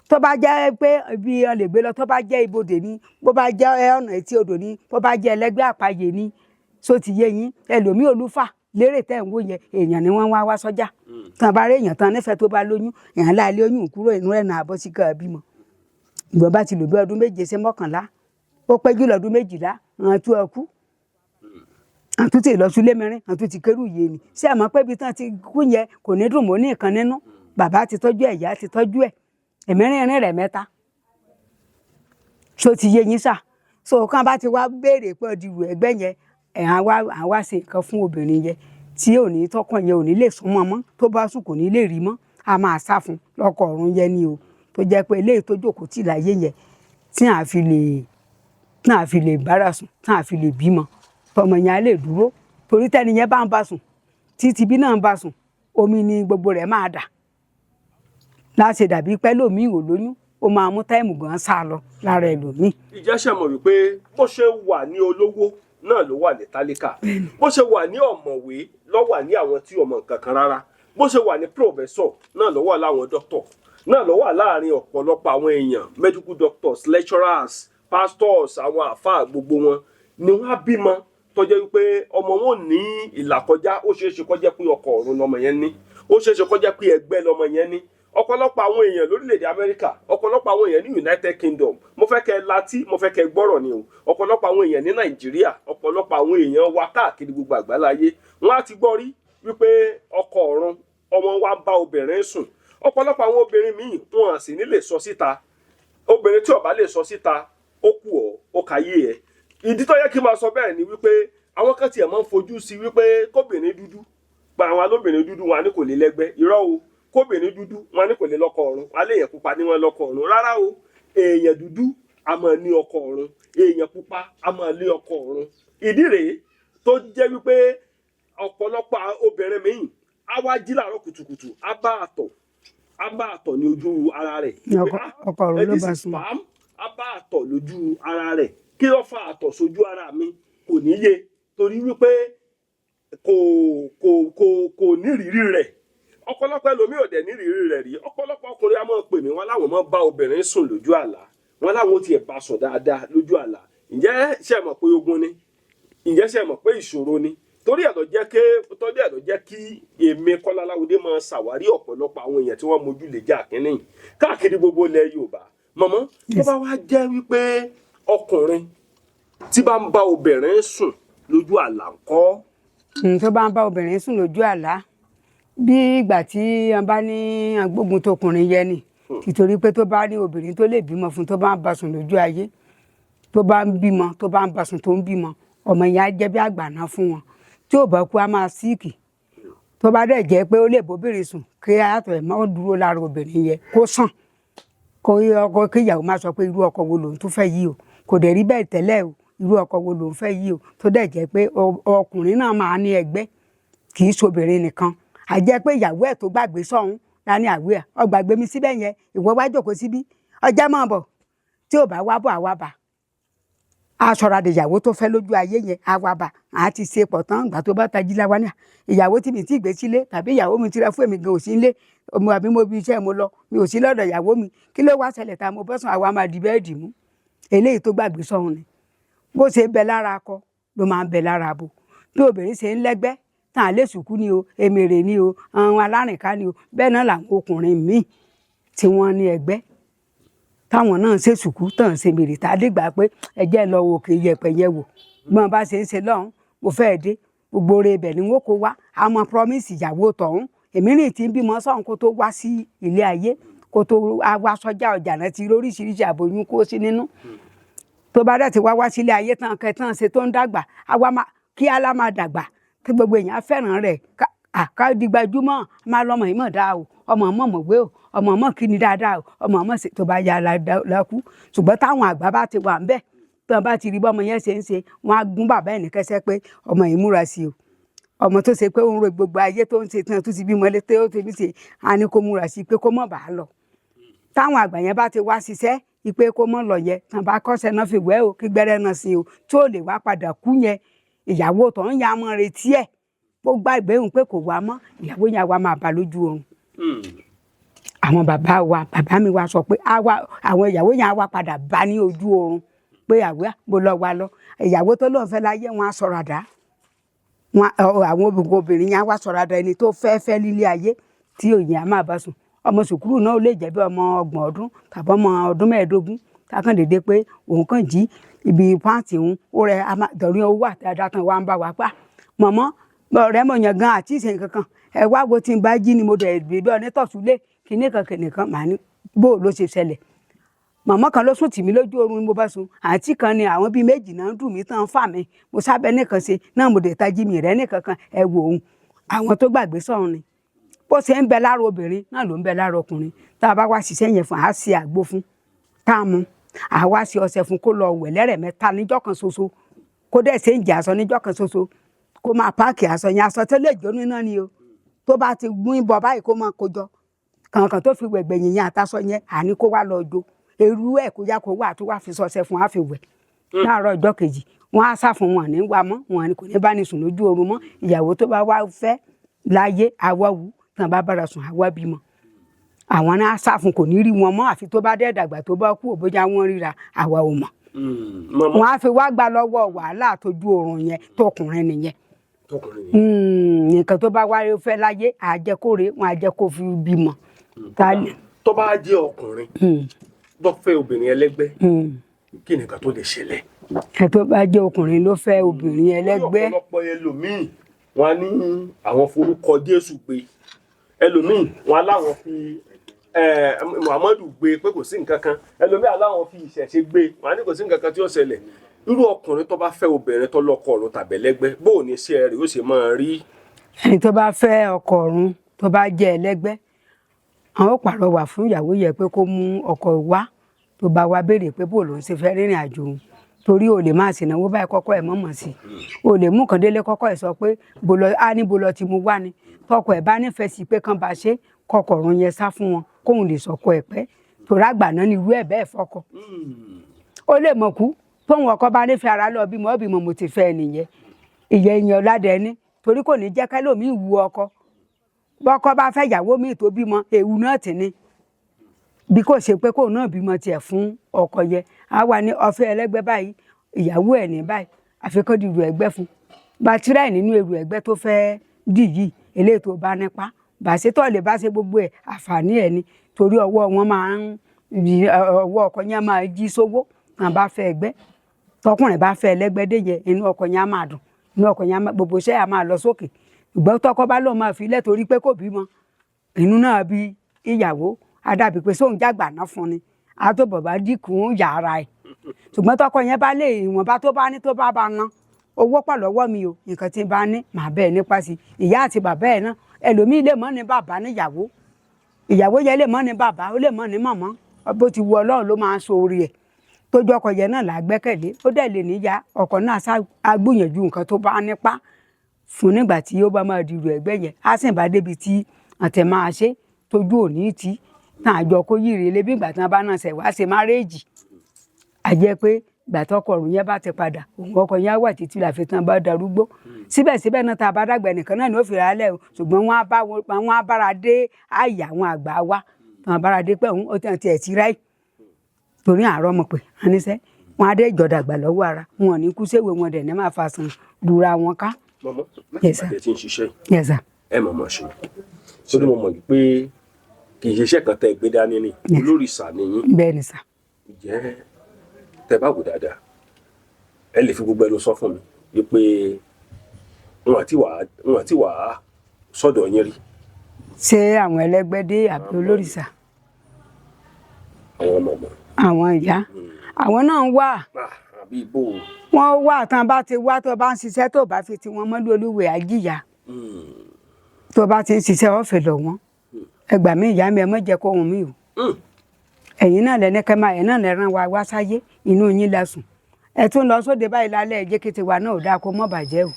tó bá jẹ́ pé ibi tán lè gbé lọ tó bá jẹ́ ibodè ni bó bá jẹ́ ọ̀nà etí odò ni bó bá jẹ́ ẹlẹ́gbẹ́ àpáyé ni só ti yé yín ẹlòmíì olúfà lérè tẹ́ ń wò yẹn èèyàn ni wọ́n wá sọ́jà tán bá rí èèyàn tán nífẹ̀ẹ́ tó bá lóyún èèyàn láàlẹ́ oyún kúrò inú ẹ̀ náà bọ́ sí ká bímọ ìgbọ̀n bá ti lò bí ọdún 7 sí 11 ó pẹ́ jù lọ́dún 12 àwọn tó ọkú àtúntì ìlọsílẹ̀ mẹ́rin àtúntì kérù yé ni ṣé àmọ́ pé ibi tán ti kú yẹn kò ní dùn mọ́ ní nǹkan nínú bàbá ti tọ́jú ẹ̀ ìyá ti tọ́jú ẹ̀ ẹ̀mẹ́rin rẹ̀ 3 so ti yé yín sà so kán bá ti wá béèrè pé ọdìrú ẹgbẹ́ yẹn àwa ṣe nǹkan fún obìnrin yẹn tí ò ní tọkàn yẹn ò ní lè súnmọ́ mọ́ tó bá sùn kò ní lè rí mọ́ a máa sá fún lọ́kọ ọ̀run yẹn ni o tó jẹ́ pé eléyìí tó jókòó tì láyé yẹn tí à fi lè bára sùn tí à fi lè bímọ tọmọ yẹn á lè dúró torí tẹ́ni yẹn bá ń bá sùn títí bí náà ń bá sùn omi ni gbogbo rẹ̀ máa dà láti dàbí pẹ́ lòmíì ò lóyún ó máa mú táìmù gan sá lọ lára ẹlòmíì. ìjẹ́ ṣàmọ̀ wípé bó ṣe wà ní olówó náà ló wà ní tálíkà bó ṣe wà ní ọ̀mọ̀wé ló wà ní àwọn tí ọmọ nǹkan kan rárá bó ṣe wà ní pòfẹ́sọ̀ náà ló wà láwọn dókítọ̀ náà ló wà láàrin ọ̀pọ̀lọpọ̀ àwọn èèyàn medical doctors lecturers pastors àwọn àfáà gbogbo wọn ni wọ́n á bímọ tó jẹ́ wípé ọmọ wọn ní ìlàkọjá ó ṣeé ṣe kó jẹ́ pé ọkọ ọ̀run lọmọ yẹn ní ó ṣeé ṣe kó jẹ́ pé ẹgbẹ́ lọmọ yẹn ní ọ̀pọ̀lọpọ̀ àwọn èèyàn lórílẹ̀‐èdè Amẹ́ríkà ọ̀pọ̀lọpọ̀ àwọn èèyàn ní United Kingdom mo fẹ́ kẹ́ látí mo fẹ́ kẹ́ gbọ́rọ̀ ni o ọ̀pọ̀lọpọ̀ àwọn èèyàn ní Nàìjíríà ọ̀pọ̀lọpọ̀ àwọn èèyàn wa káàkiri gbogbo àgbáláyé wọ́n á ti gbọ́ rí wípé ọkọ ọ̀run ọmọ wa ń bá obìnrin sùn ọ̀pọ̀lọpọ̀ àwọn obìnrin míì wọn à sì ní lè sọ síta obìnrin tí ó bá lè sọ síta ó kù ọ́ ó kàyé ẹ̀ ìdí tó yẹ kí n máa sọ bẹ́ẹ̀ ni wípé àwọn kan tiẹ̀ máa ń fojú sí wípé kóbìnrin dúdú pa àwọn alóbìnrin dúdú wọn á ní kò lè lẹ́gbẹ́ irọ́ o kóbìnrin dúdú wọn á ní kò lè lọ́kọ ọ̀run alẹ́ èèyàn pupa ní wọn lọ́kọ ọ̀run rárá o èèyàn dúdú a máa ní ọkọ ọ̀run èèyàn pupa a máa ní ọkọ ọ̀run ìdí rèé tó jẹ́ wípé ọ̀pọ̀lọpọ̀ obìnrin míì á wá jí làárọ̀ kùtùkùtù á bá àtọ̀ ní ojú ara rẹ̀ ọkọ ọ̀run ló bá sùn á bá àtọ̀ lójú ara rẹ̀ kí ló fa àtọ̀ sójú ara mi kò níye torí wípé kò nírìírí rẹ̀ ọ̀pọ̀lọpọ̀ ẹlòmíì ò dẹ̀ nírìírí rẹ̀ rí ọ̀pọ̀lọpọ̀ ọkùnrin á máa pè mí wọn láwọn máa bá obìnrin sùn lójú àlá wọn láwọn ó tiẹ̀ bá sùn dáadáa lójú àlá ǹjẹ́ ṣe mọ̀ pé ogun ni ǹjẹ́ ṣe mọ̀ pé ìṣòro ni torí ẹ̀ ló jẹ́ kí èmi Kọ́lá Láwùdé máa ṣàwárí ọ̀pọ̀lọpọ̀ àwọn èèyàn tí wọ́n mojú lè jà kínní káàkiri gbogbo ilẹ̀ Yorùbá mọ̀mọ́ tó bá wá jẹ́ wípé ọkùnrin tí bá ń bá obìnrin sùn lójú àlá ńkọ́. tó bá ń bá obìnrin sùn lójú àlá bí ìgbà tí wọn bá ní agbógun tọkùnrin yẹn ni nítorí pé tó bá ní obìnrin tó lè bímọ fún tó bá ń bá sùn lójú ayé tó bá ń bímọ tó bá ń bá sùn tó ń bímọ ọmọ yẹn á jẹ́ bí àgbàná fún wọn tí ò bá kú á máa síìkì tó bá dẹ̀ jẹ́ pé ó lè bóbìnrin sùn kí àtọ̀ ẹ̀ máa dúró lára obìnrin yẹn kó sàn kó ọkọ kíyàwó máa sọ pé irú ọkọ wo lòun tún fẹ́ yìí o kò dẹ̀ rí bẹ́ẹ̀ tẹ́lẹ̀ o irú ọkọ wo lòun fẹ́ yìí o tó dẹ̀ jẹ́ pé ọkùnrin náà máa ní ẹgbẹ́ kì í ṣobìnrin nìkan a jẹ́ pé ìyàwó ẹ̀ tó gbàgbé sọ́hún lání àwé ẹ̀ ó gbàgbé mi síbẹ̀ yẹn ìwọ wá jókòó síbí ọjà máa bọ̀ tí ò bá wá bọ̀ àwa bà aṣọra ìyàwó tó fẹ́ lójú ayé yẹn àwa bà á ti ṣe pọ̀ tán ìgbà tó bá tají láwa ní ìyàwó tí mi ti gbé sílé tàbí ìyàwó mi ti rẹ fún èmi gan ò sí nílé ọmọ àbí mo bí iṣẹ́ mo lọ mi ò sí lọ́dọ̀ ìyàwó mi kí ló wá ṣẹlẹ̀ tá mo bọ́sùn àwa máa di bẹ́ẹ̀dì mú eléyìí tó gbàgbé sọ́hún ni bó ṣe ń bẹ lára akọ ló máa ń bẹ lára abo bí obìnrin ṣe ń lẹ́gbẹ́ tàn án lè sùkú ni o èmèrè ni o àwọn alárìnká ni o bẹ́ẹ̀ náà làwọn ọkùnrin míì tí wọ́n ní ẹgbẹ́ táwọn náà ṣe sùkú tàn ṣe mèrè tá a dìgbà pé ẹjẹ́ lọ wò kì í yẹpẹ̀ yẹ wò bí wọ́n bá ṣe ń ṣe lọ́hùn mo fẹ́ dé gbogbo rẹ̀ ibẹ̀ ni wọ́n kó wá àmọ́ promise ìyàwó tọ̀hún èmi rìn tí ń bímọ sọ́hún kó tó wá sí ilé ayé kó tó wá sọ́jà ọjà náà ti lóríṣiríṣi àbòyún kó sí nínú tó bá dẹ̀ ti wá sílé ayé tán kẹtàn ṣe tó ń dàgbà kí alá máa dàgbà kí gbogbo èèyàn fẹ́ràn rẹ̀ ká di gbajúmọ̀ máa lọ́mọ yìí mọ̀ dáa o ọmọ ọmọ mọ̀wé o ọmọ ọmọ kí ni dáadáa o ọmọ ọmọ tó bá ya lákú ṣùgbọ́n táwọn àgbà bá ti wà ń bẹ̀ tí wọ́n bá ti rí bọ́mọ yẹn ṣe ń ṣe wọ́n á gún bàbá ẹ̀ ní kẹsẹ́ pé ọmọ yìí múra sí o ọmọ tó ṣe pé ó ń ro gbogbo ayé tó ń ṣe tí wọ́n tún ti bímọ lé tó ti bí ṣe á ní kó múra sí pé kó mọ̀ bá lọ táwọn àgbà yẹn bá ti wá ṣiṣẹ́ ipe kó mọ̀ lọ yẹ tàn bá kọ́ṣẹ́ náà fi wẹ́ o kí gbẹ́rẹ́ náà sí o tí ò lè wá padà kú yẹn ìyàwó tó ń ya mọ́ retí ẹ̀ ó gbá ìgbéhùn pé kò wá mọ́ ìyàwó yẹn wá máa bà lójú oorun àwọn bàbá mi wá sọ pé àwọn ìyàwó yẹn á wá padà bá ní ojú oorun pé àwẹ́ bó lọ wá lọ ìyàwó tó lóun fẹ́ láyé wọn á sọ̀rọ̀ àdá àwọn obìnrin yẹn á wá sọ̀rọ̀ àdá ẹni tó fẹ́ lílé ayé tí òyìn á máa bá sùn ọmọ sùkúrù náà ó lè jẹ́ bí ọmọ 30 ọdún tàbí ọmọ ọdún 15 kákan dédé pé òun kàn jí ibi pàǹtì òun ó rẹ dọ̀rí owó àtàdá kan wá ń bá wa pa mọ̀mọ́ ọ̀rẹ́ mọ̀ yàn gan àti ìṣe nǹkan kan ẹ wá wo tí n bá jí ni mo dẹ̀ bí onítọ̀súlé kìnnìkan màá ní bó ló ṣe ṣẹlẹ̀ màmá kan ló sùn tì mí lójú oorun ni mo bá sùn àǹtí kan ni àwọn bíi méjì náà ń dùn mí tán fà mí mo sábẹ́ nìkan ṣe náà mo dẹ̀ tají mi rẹ́ nìkan kan ẹ wò ó àwọn tó gbàgbé sọ̀run ni bó ṣe ń bẹ lára obìnrin náà ló ń bẹ lára ọkùnrin tá a bá wá ṣiṣẹ́ yẹn fún a ṣe àgbo fún tá a mú a wá ṣe ọṣẹ fún kó lọ wẹ̀ lẹ́rẹ̀mẹ́ta níjọ́ kan ṣoṣo kó dẹ̀ ṣe ń jẹ aṣọ níjọ́ kan ṣoṣo kó máa páàkì aṣọ yẹn aṣọ tó lè jóná náà ni o tó bá ti gún ìbọn báyìí kó máa kójọ kankan tó fi wẹ̀gbẹ̀ yìnyín àtàṣọ yẹn àní kó wá lọ jó eru ẹ̀ kó yá kó wà tó wá fi ṣọṣẹ fún wa fi wẹ̀ láàárọ̀ ọjọ́ kejì wọ́n á sá fún wọn ní wa mọ́ wọn kò ní bá ní sùn lójú oorun mọ́ ìyàwó tó bá wá fẹ́ láyé awọ́wu tán bá bára sùn àwa bímọ àwọn náà sá fún kò ní rí wọn mọ́ àfi tó bá dẹ̀ dàgbà tó bá kú òbójá wọn ríra àwa ò mọ̀ wọn á fi wá gbà lọ́wọ́ wàhálà tójú oorun yẹn tọkùnrin nìyẹn nǹkan tó bá wáyé fẹ́ láyé àjẹkóre wọn àjẹkó fi bímọ. tó bá jẹ́ ọkùnrin tó fẹ́ obìnrin ẹlẹ́gbẹ́ kí nìkan tó lè ṣẹlẹ̀. ẹ tó bá jẹ́ ọkùnrin ló fẹ́ obìnrin ẹlẹ́gbẹ́. ọ̀pọ̀lọpọ̀ ẹlòmíì wọn á ní àwọn forúkọ Jésù pé ẹlòmíì wọn aláwọn fi Muhammadu gbé pé kò sí nǹkan kan ẹlòmíì aláwọn fi ìṣẹ̀ṣe gbé wọn á ní kò sí nǹkan kan tí ó ṣẹlẹ̀ irú ọkùnrin tó bá fẹ́ obìnrin tó lọ́kọ ọ̀run tàbí ẹlẹ́gbẹ́ bó o ní sí ẹ rẹ̀ ó sì máa rí. ẹni tó bá fẹ́ ọkọ ọ̀run tó bá jẹ́ ẹlẹ́gbẹ́ àwọn pàrọwà fún ìyàwó yẹ pé kó mú ọkọ wá tó bá wá béèrè pé bó ló ń ṣe fẹ́ rìnrìn àjò òun torí o lè máa ṣìnàwó báyìí kọ́kọ́ ẹ̀ mọ̀mọ̀ sí o lè mú kàn délé kọ́kọ́ ẹ̀ sọ pé bó lọ ti mú wá ni tọkọ ẹ̀ bá nífẹ̀ẹ́ sí pé kán bá ṣe kọkọ ọ̀run yẹn sá fún wọn kóun lè sọkọ ẹ̀ pẹ́ torí àgbà náà ni irú ẹ̀ bẹ́ẹ̀ fọkọ ó lè mọ̀ kú tóun ọkọ bá nífẹ̀ẹ́ ara lọ bímọ mo ti fẹ́ nìyẹn ìyẹn ìyẹn ọ̀làdẹ ní torí kò ní jẹ́ kẹ́lòmíì wu ọkọ bọ́kọ bá fẹ́ ìyàwó míì tó bímọ èwu náà tì ní bí kò ṣe pé kóun náà bímọ tiẹ̀ fún ọkọ yẹn á wà ní ọ̀fẹ́ ẹlẹ́gbẹ́ báyìí ìyàwó ẹ̀ ní báyìí àfikún di ìrù ẹ̀gbẹ́ fún bàtírà ẹ̀ nínú èrò ẹ̀gbẹ́ tó fẹ́ dì yìí eléyìí tó bá nípa bàṣetọ̀ lè bá ṣe gbogbo ẹ̀ àǹfààní ẹ̀ ni torí ọwọ́ wọn máa ń ọwọ́ ọkọ yẹn máa jí sówó náà bá fẹ́ ẹgbẹ́ tọkùnrin bá fẹ́ ẹlẹ́gbẹ́ déyẹ inú ọkọ yẹn á máa dùn inú ọkọ yẹn gbogbo iṣẹ́ á máa lọ sókè ìgbọ́ tọkọ bá lóun máa fi ilẹ̀ torí pé kò bímọ inú náà bí ìyàwó adàbí pé sóun jágbà náà fún ni àtòbọ̀ bá dínkù yàrá ẹ̀ ṣùgbọ́n tọkọ yẹn bá lè ìwọ̀nba tó bá ní tó bá ná owó pọ̀ lọ́wọ́ mi o nǹkan tí n bá ní màá bẹ́ẹ̀ nípa sí ìyá àti bàbá ẹ̀ náà ẹlòmíì lè mọ́ ní bàbá níyàwó ìyàwó yẹn lè mọ́ ní bàbá ó lè mọ́ ní màmá bó ti wu Ọlọ́run ló máa ń so orí ẹ̀ tójú ọkọ yẹn náà lágbẹ́kẹ̀lé ó dẹ̀ lè níyà ọkọ náà agbóyànjú nǹkan tó bá nípa fún nígbà tí ó bá máa dìrò ẹgbẹ́ yẹn á sì bá débi tí àtẹ̀ máa ṣe tójú òní tí tàn àjọ kó yìrì ilé bí ìgbà tí wọn bá náà ṣẹ̀ wá ṣe márẹ́ẹ̀jì àjẹ́ pé ìgbà tọkọ ọ̀run yẹn bá ti padà òun ọkọ yẹn á wà títí làfi tán bá darúgbó síbẹ̀síbẹ̀ náà tá a bá dàgbà nìkan náà ni ó fi rà á lẹ̀ o ṣùgbọ́n wọ́n á bára dé àyà àwọn àgbà wa tàn bára dé pé òun ó tàn tiẹ̀ ti ráì torí àárọ̀ mọ̀ pé àníṣe wọn á dé ìjọdàgbà lọ́wọ́ ara wọn ò ní kú séwèé wọn dẹ̀ ní máa fa sàn lura wọn ká. mọ̀mọ́ láti pàdé tí ń ṣiṣẹ́ ẹ mọ̀mọ́ ṣe sórí mo mọ̀ pé kì í ṣiṣẹ́ kan tẹ́ ẹ gbé dání ni olórìṣà nìyí. bẹ́ẹ̀ ni sà. ǹjẹ́ tẹ́ bá wò dáadáa ẹ lè fi gbogbo ẹnu sọ fún mi wípé wọn àti wà sọ́dọ̀ yín rí. ṣé àwọn ẹlẹ́gbẹ́dé àbí olórìṣà àwọn mọ̀mọ́. àwọn ìyá àwọn náà ń wà àbí ibo. wọ́n wà tán bá ti wá tó bá ń ṣiṣẹ́ tó bá fi tiwọn mọ́lú olúwẹ̀ àjíyà tó bá ti ń ṣiṣẹ́ ọ̀fẹ́ lọ wọ́n ẹgbà mi ìyá mi ẹ mọ́ jẹ́ kó ohun mi o ẹ̀yin náà lẹ́ni kẹ́ máa ẹ̀ náà lẹ́ran wa wá sáyé inú yín lẹ́sùn ẹ tún lọ sóde báyìí lálẹ́ ẹ̀jẹ̀ kété wa náà ò dáa kó mọ́ bàjẹ́ o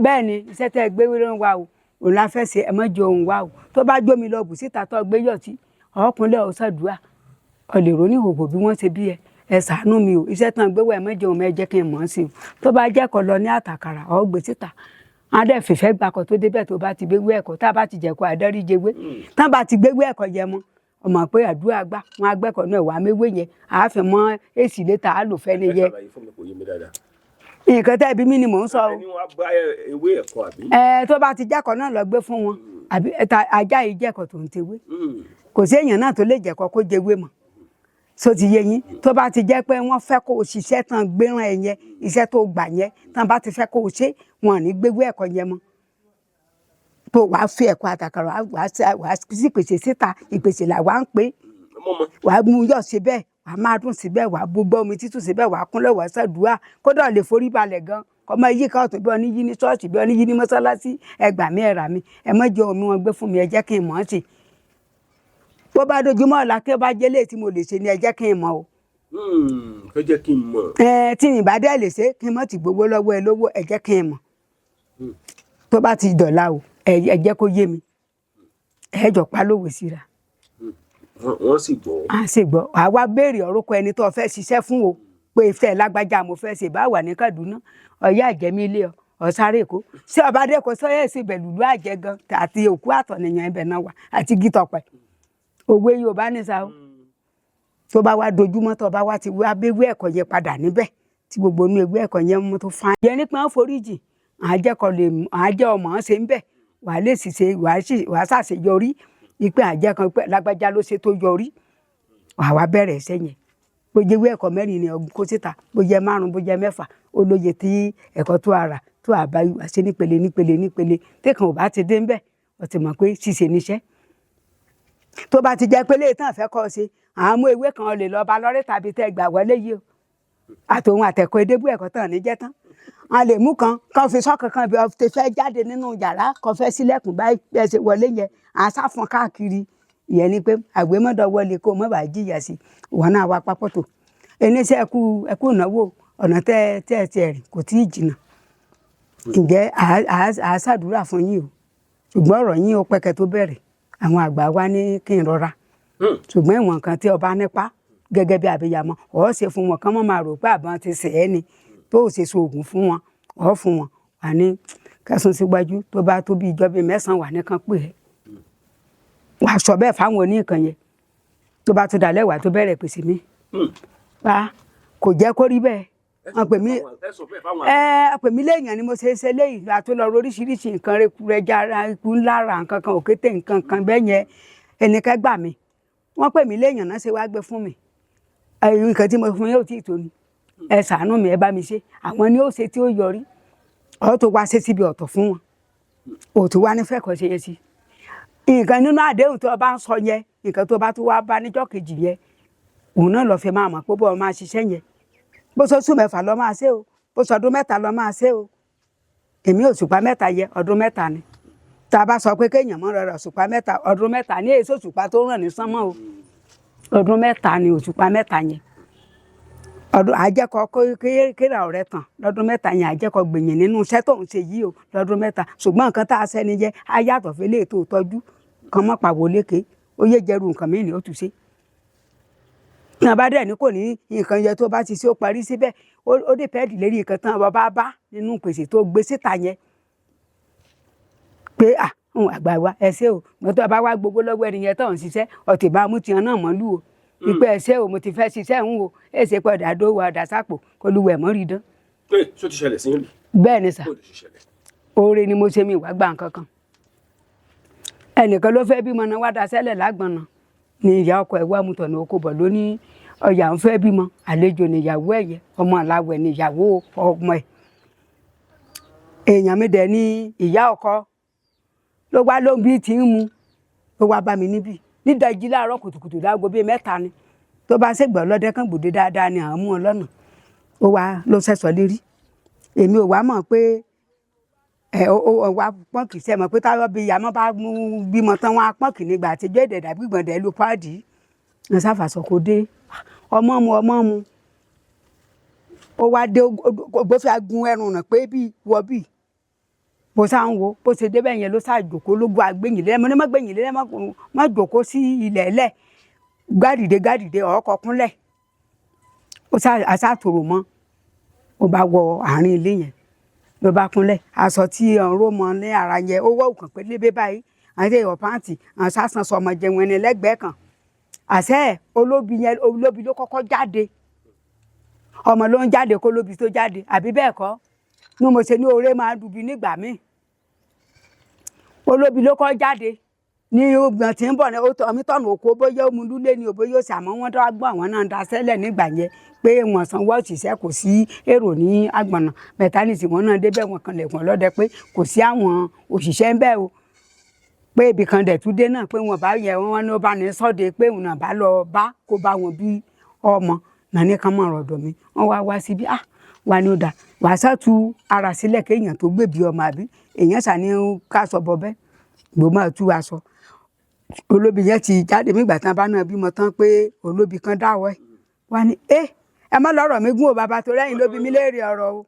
bẹ́ẹ̀ ni iṣẹ́ tẹ́ gbé wíwọ́n wa o òun la fẹ́ ṣe ẹ mọ́ jẹ ohun wa o tó bá jómi lọ bù síta tó gbé yọ̀tí ọkùnrin ọ̀sàdúrà ọ̀lẹ́rọ̀ ní ìhòòhò bí wọ́n ṣe bí ẹ ṣàánú mi o iṣẹ́ tán gbé wá ẹ mọ́ jẹ ohun ẹ jẹ́ kí n mọ̀ ọ́n sí o tó bá jẹ́ kọ́ lọ ní àtàkàrà ọ̀ gbé síta adé fìfẹ́ gbàkọ̀ tó débẹ̀ tó bá ti gbégbé ẹ̀kọ́ tá a bá ti jẹ̀kọ́ àdáríjẹwé tá a bá ti gbégbé ẹ̀kọ́ jẹ mọ́ ọmọ pé àdúrà gbà wọn agbẹ́kọ̀ọ́ náà wà méwé yẹn àáfẹ́ mọ́ èsì létà á lò fẹ́ ni yẹ. nǹkan tẹ́ bí mi ni mò ń sọ o. tó bá ti jẹ́kọ̀ọ́ náà lọ gbé fún wọn àbí ajá yìí jẹ́kọ̀ọ́ tó ń tewé kò sí èèyàn náà tó lè jẹ́kọ̀ọ́ kó jẹwé mọ́ so ti yé yín tó bá ti jẹ́ pé wọ́n fẹ́ kó o ṣiṣẹ́ tán gbéràn ẹ̀ yẹn iṣẹ́ tó gbà yẹn tán bá ti fẹ́ kó o ṣe wọn ò ní gbégbé ẹ̀kọ́ yẹn mọ́ tó wàá fi ẹ̀kọ́ àtàkàrà wàá sì pèsè síta ìpèsè là wàá ń pè wàá mú yọ̀ síbẹ̀ wàá máa dùn síbẹ̀ wàá gbogbo omi tútù síbẹ̀ wàá kúnlẹ̀ wàá ṣàdúrà kódà lè forí balẹ̀ gan ọmọ yìí ká ọ̀tún bí ọ ní yí ní ṣọ́ọ̀ṣì bí ọ ní yí ní mọ́sálásí ẹgbà mi ẹ̀rà mi ẹ mọ́ jẹ́ omi wọn gbé fún mi ẹ jẹ́ kí n mọ̀ ọ́n sí bó bá dojúmọ́ ọ̀la kí ó bá jẹ́ léè tí mo lè ṣe ni ẹ jẹ́ kí n mọ̀ o. ẹ jẹ́ kí n mọ̀. tí n bá dẹ́ lè ṣe kí n mọ̀ ti gbowó lọ́wọ́ ẹ lówó ẹ jẹ́ kí n mọ̀ tó bá ti dọ̀la o ẹ jẹ́ kó yé mi ẹ jọ pa lówe síra. wọ́n sì gbọ́. a sì gbọ́ àwa béèrè orúkọ ẹni tó fẹ́ ṣiṣẹ́ fún o pé ìfẹ́ lágbájá mo fẹ́ ṣe bá wà ní Kaduna ọ̀yá àjẹmí ilé ọ̀sáré èkó ṣé ọbadé kò sọ́yẹ́ sí ìbẹ̀lùlú àjẹ gan àti òkú àtọ̀nìyàn ibẹ̀ náà wà àti gítọ̀pẹ̀ òwe Yorùbá ní sa o tó bá wá dojúmọ́ tó bá wá ti wá béwé ẹ̀kọ́ yẹn padà níbẹ̀ tí gbogbo inú ewé ẹ̀kọ́ yẹn mú tó fa. yẹn nípa wọn foríjì àjẹ́ ọmọ ṣe ń bẹ̀ wàá lè ṣiṣẹ́ wàá ṣàṣeyọrí ipe àjẹ́ kan pẹ́ lágbájá ló ṣe tó yọrí wàá wá bẹ̀rẹ̀ ẹsẹ̀ yẹn bó jẹ́ ewé ẹ̀kọ́ mẹ́rin ni ọ̀gbìn kó síta bó jẹ́ 5 bó jẹ́ 6 olóye tí ẹ̀kọ́ tó ara tó àbá wá ṣe nípele tẹ́kàn ò bá ti dé ń bẹ̀ ó ti mọ̀ pé ṣíṣe níṣẹ́ tó bá ti jẹ́ pé léè tán fẹ́ kọ́ ṣe àwọn mú ewé kan lè lọ bá lọ́rẹ́ tàbí tẹ́ gbà wọlé yìí o àtòun àtẹ̀kọ́ edébú ẹ̀kọ́ tán ní jẹ́ tán a lè mú kan fi sọ́kàn kan bí ọtí fẹ́ jáde nínú yàrá kan fẹ́ sílẹ̀kùn báyìí bẹ́ẹ̀ ṣe wọlé yẹn à ń sáfọn káàkiri ìyẹn ni pé àgbémọ́dọ̀ wọlé kó mọ́ bàá jìyà sí ìwọ náà wá pápọ̀ tó eníṣẹ́ ẹkú ìnáwó ọ̀nà tẹ́ rìn kò tí ì jìnnà ǹjẹ́ àá ṣàdúrà fún yín o ṣùgbọ́n ọ̀rọ̀ yín ó pẹ́kẹ́ tó bẹ̀rẹ̀ àwọn àgbà wa ní kí n rọra ṣùgbọ́n ìwọ̀n kan tí ọba nípa gẹ́gẹ́ bí abiyamọ ọ̀ ṣe fún wọn kán mọ́ máa rò pé àbọ̀n ti ṣe é ni tó ò ṣe sóògùn fún wọn ọ̀ fún wọn wà ní kẹsùn síwájú tó bá tó bí ìjọba 9 wà nìkan pè é wàá sọ bẹ́ẹ̀ fáwọn oníkan yẹn tó bá tó dalẹ̀ wà tó bẹ̀rẹ̀ pèsè mí pa kò jẹ́ kó rí bẹ́ẹ̀ wọ́n pè mí léèyàn ni mo ṣe é ṣe léyìí àtúnlọ oríṣiríṣi nǹkan rẹja ikú ńlára nǹkan kan òkété nǹkan kan bẹ́ẹ̀ yẹn ẹnìkan gbà mí wọ́n pè mí léèyàn náà ṣe wá gbé fún mi nǹkan tí mo fún yóò tí ì tó ni ẹ ṣàánú mi ẹ bá mi ṣe àwọn ni ó ṣe tí ó yọrí ọ̀ tó wá ṣe síbi ọ̀tọ̀ fún wọn ò tó wá nífẹ̀ẹ́ kan ṣe yẹn sí nǹkan nínú àdéhùn tó bá ń sọ yẹn nǹkan tó bá tó wá bá níjọ́ kejì yẹn òun náà lọ́ọ́ fi máa mọ̀ pé bọ́ọ̀ máa ṣiṣẹ́ yẹn bó sọ sùn 6 lọ máa ṣe o bó sọ ọdún 3 lọ máa ṣe o èmi òṣùpá 3 yẹ ọdún 3 ni tá a bá sọ pé kéèyàn mọ́ rọrọ̀ òṣùpá 3 ọdún 3 ní èso òṣùpá tó ràn ní sánmọ́ o ọdún 3 ni òṣùpá 3 yẹn ọdún àjẹkọ kéèrà ọ̀rẹ́ tàn lọ́dún 3 yẹn àjẹkọ gbìyìn nínú iṣẹ́ tó ń ṣe yìí o lọ́dún 3 ṣùgbọ́n nǹkan tá a sẹ́ni jẹ́ á yàtọ̀ fẹ́lẹ́ tó tọ́jú kan mọ́ pàwọ́ lékè ó yé jẹ́rù nǹkan mìíràn ó tù ṣe náà bá dẹ̀ ní kò ní nǹkan yẹn tó bá ti ṣe ó parí síbẹ̀ ó dé pẹ́ẹ́dì lérí nǹkan tán bàbá bá nínú pèsè tó gbé síta yẹn pé àgbà wa ẹ ṣé o mọ́tò bá wá gbogbo lọ́wọ́ ẹni yẹn tó ń ṣiṣẹ́ ọ̀tẹ̀ bá mú tiwọn náà mọ́lú o ìpẹ́ ẹ ṣé o mo ti fẹ́ ṣiṣẹ́ ń wo ẹ ṣe pọ̀ dàdó wa dàsápò kó lu wẹ̀ mọ́ rí dán. ṣó ti ṣẹlẹ̀ sí rí. bẹ́ẹ̀ ni sà oore ni mo ṣe mi ìwà gbà nǹkan kan ẹnìkan ló fẹ́ bímọ náà wá daṣẹ́lẹ̀ lágbọ̀nà ni ìyá ọkọ ẹ̀ wá mu tọ̀nà oko bọ̀ lóní ọ̀yà ń fẹ́ bímọ àlejò níyàwó ẹ̀yẹ ọmọ àláwẹ̀ níyàwó ọmọ ẹ̀ èèyàn mi dẹ̀ ní ìyá ọkọ ló wá ló ń bí tí ń mu ló wá bá mi níbí nídàjí láàárọ̀ kùtùkùtù láago bíi 3 ni tó bá ṣègbè ọlọ́dẹ kan gbòde dáadáa ni àwọn mú ọ lọ́nà ó wá ló sẹ́sọ lérí èmi ò wá mọ̀ pé wá pọ́ǹkì sẹ́ mọ̀ pé táwọn bíi ìyá mọ́ bá bímọ tán wọn á pọ́ǹkì nígbà àtijọ́ ìdẹ̀dà gbígbọ̀n dẹ̀ lu páàdì ní sáfàsọ kò dé ọmọ mu ó wá dé bó fi agun ẹrùn rẹ̀ pé bí wọ bí bó sá ń wo bó ṣe débẹ̀ yẹn ló sá jòkó ló gbọ́ agbẹ́yìn lẹ́mọ́ ní mọ́gbẹ́yìn lẹ́mọ́ má jòkó sí ilẹ̀ ẹlẹ́ gádìdé ọkọ̀ kúnlẹ̀ ó sá tòrò mọ́ ó bá wọ àárín ilé yẹn ló bá kúnlẹ̀ aṣọ tí ọ̀rọ̀ mọ ní ara yẹn ó wọ́ òkàn pé lébé báyìí àti èèyàn pàǹtì àwọn sásán sọmọ jẹun ẹni lẹ́gbẹ̀ẹ́ kan àṣẹ olóbi ló kọ́kọ́ jáde ọmọ ló ń jáde kó lóbi tó jáde àbí bẹ́ẹ̀ kọ́ ní mo ṣe ní oore máa ń dubi nígbà míì olóbi ló kọ́ jáde ní ọgbọ̀n tí ń bọ̀ ní omi tọ̀nà òkú bóyá omulúlé ni òbóyá òsì àmọ́ wọ́n tó gbọ́ àwọn náà ń da sẹ́lẹ̀ nígbà yẹn pé wọ́n sanwó òṣìṣẹ́ kò sí èrò ní àgbọ̀nà mẹtánísì wọn náà débẹ̀ wọn kan lẹ̀kùn ọlọ́dẹ pé kò sí àwọn òṣìṣẹ́ ń bẹ̀ o pé ibì kan dẹ̀ tún dé náà pé wọn bá yẹ wọn ní ó bá ní sọ́de pé òun náà bá lọ bá kó bá wọn bí ọmọ náà ní kan mọ̀ ọ̀dọ̀ mi wọ́n wá síbi wà ní ọ̀dà wàá sàtú ara sílẹ̀ kéèyàn tó gbèbí ọmọ àbí èèyàn sàní ká sọ bọ́bẹ́ gbò máa tú aṣọ olóbi yẹn ti jáde nígbà tán bá náà bímọ tán pé olóbi kan dáwọ́ ẹ̀ wá ní ẹ má lọ́rọ̀ mi gún o bàbá tó rẹ́yìn lóbi mi léèrè ọ̀rọ̀ o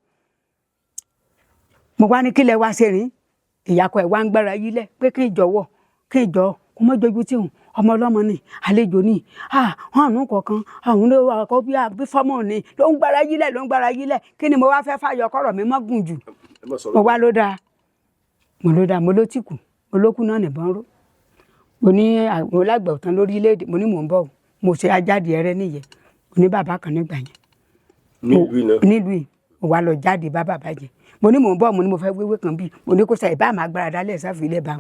mo wá ní kílẹ̀ wá ṣe rìn ìyàkọ̀ ẹ̀ wá ń gbára yílẹ̀ pé kí n jọ̀wọ́ kí n jọ kó mọ́ jojú tí hùn ọmọ ọlọ́mọ ni àlejò ni hàn nù kọ̀ọ̀kan àwọn ló wà kọ́ bí fọ́mọ̀ ni ló ń gbára yílẹ̀ kí ni mo wá fẹ́ fàyọ kọ́rọ̀ mi mọ́ gùn jù mo wá ló dáa mo ló tìkù mo ló kú náà nìbọn ró mo ní lágbà ọ̀tán lórílẹ̀‐èdè mo ní mò ń bọ̀ mo ṣe ajáde ẹrẹ nìyẹn mo ní bàbá kan nígbà yẹn nílùú yìí mo wá lọ jáde bá bàbá yẹn mo ní mò ń bọ̀ mo ní mo fẹ́ wéwé kan bí mo ní kó sẹ ìbá àmà agbára dálẹ̀ sáfìlẹ̀ bá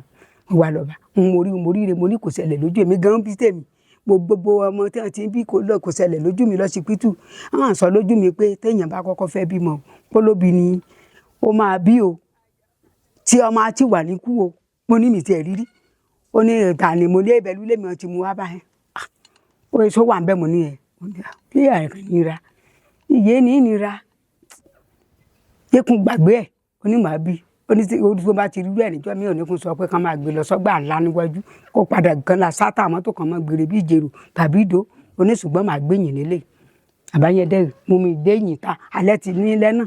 mo wá lọ bá mo rí re mo ní kò ṣẹlẹ̀ lójú èmi gan bí tèmi gbogbo ọmọ tí wọn ti ń bí kò ṣẹlẹ̀ lójú mi lọ́sibítù àwọn sọ lójú mi pé téèyàn bá kọ́kọ́ fẹ́ bímọ kólóbi ni ó máa bí o tí ọmọ á ti wà ní kú o mo ní mi tiẹ̀ rírí ó ní ìta ni mo lé ìbẹ̀lú lèmi ọtí mu wá báyẹn ó yẹ sọ wà ń bẹ́ mo ní ẹ̀ kí àìrìn nira ìyé ní nira yékun gbàgbé ẹ̀ ó ní màá bí ó ní tí ó bá ti rí ẹ̀ níjọ́ mi ò ní kún sọ pé kán máa gbé lọ sọ́gbà ńlá níwájú kó padà gan la sátà mọ́tò kan máa gbèrè bí ìjèrò tàbí ìdó ó ní ṣùgbọ́n màá gbé yìn lélẹ̀ àbáyẹdẹ mú mi dé yìn ta alẹ́ ti ní lẹ́nà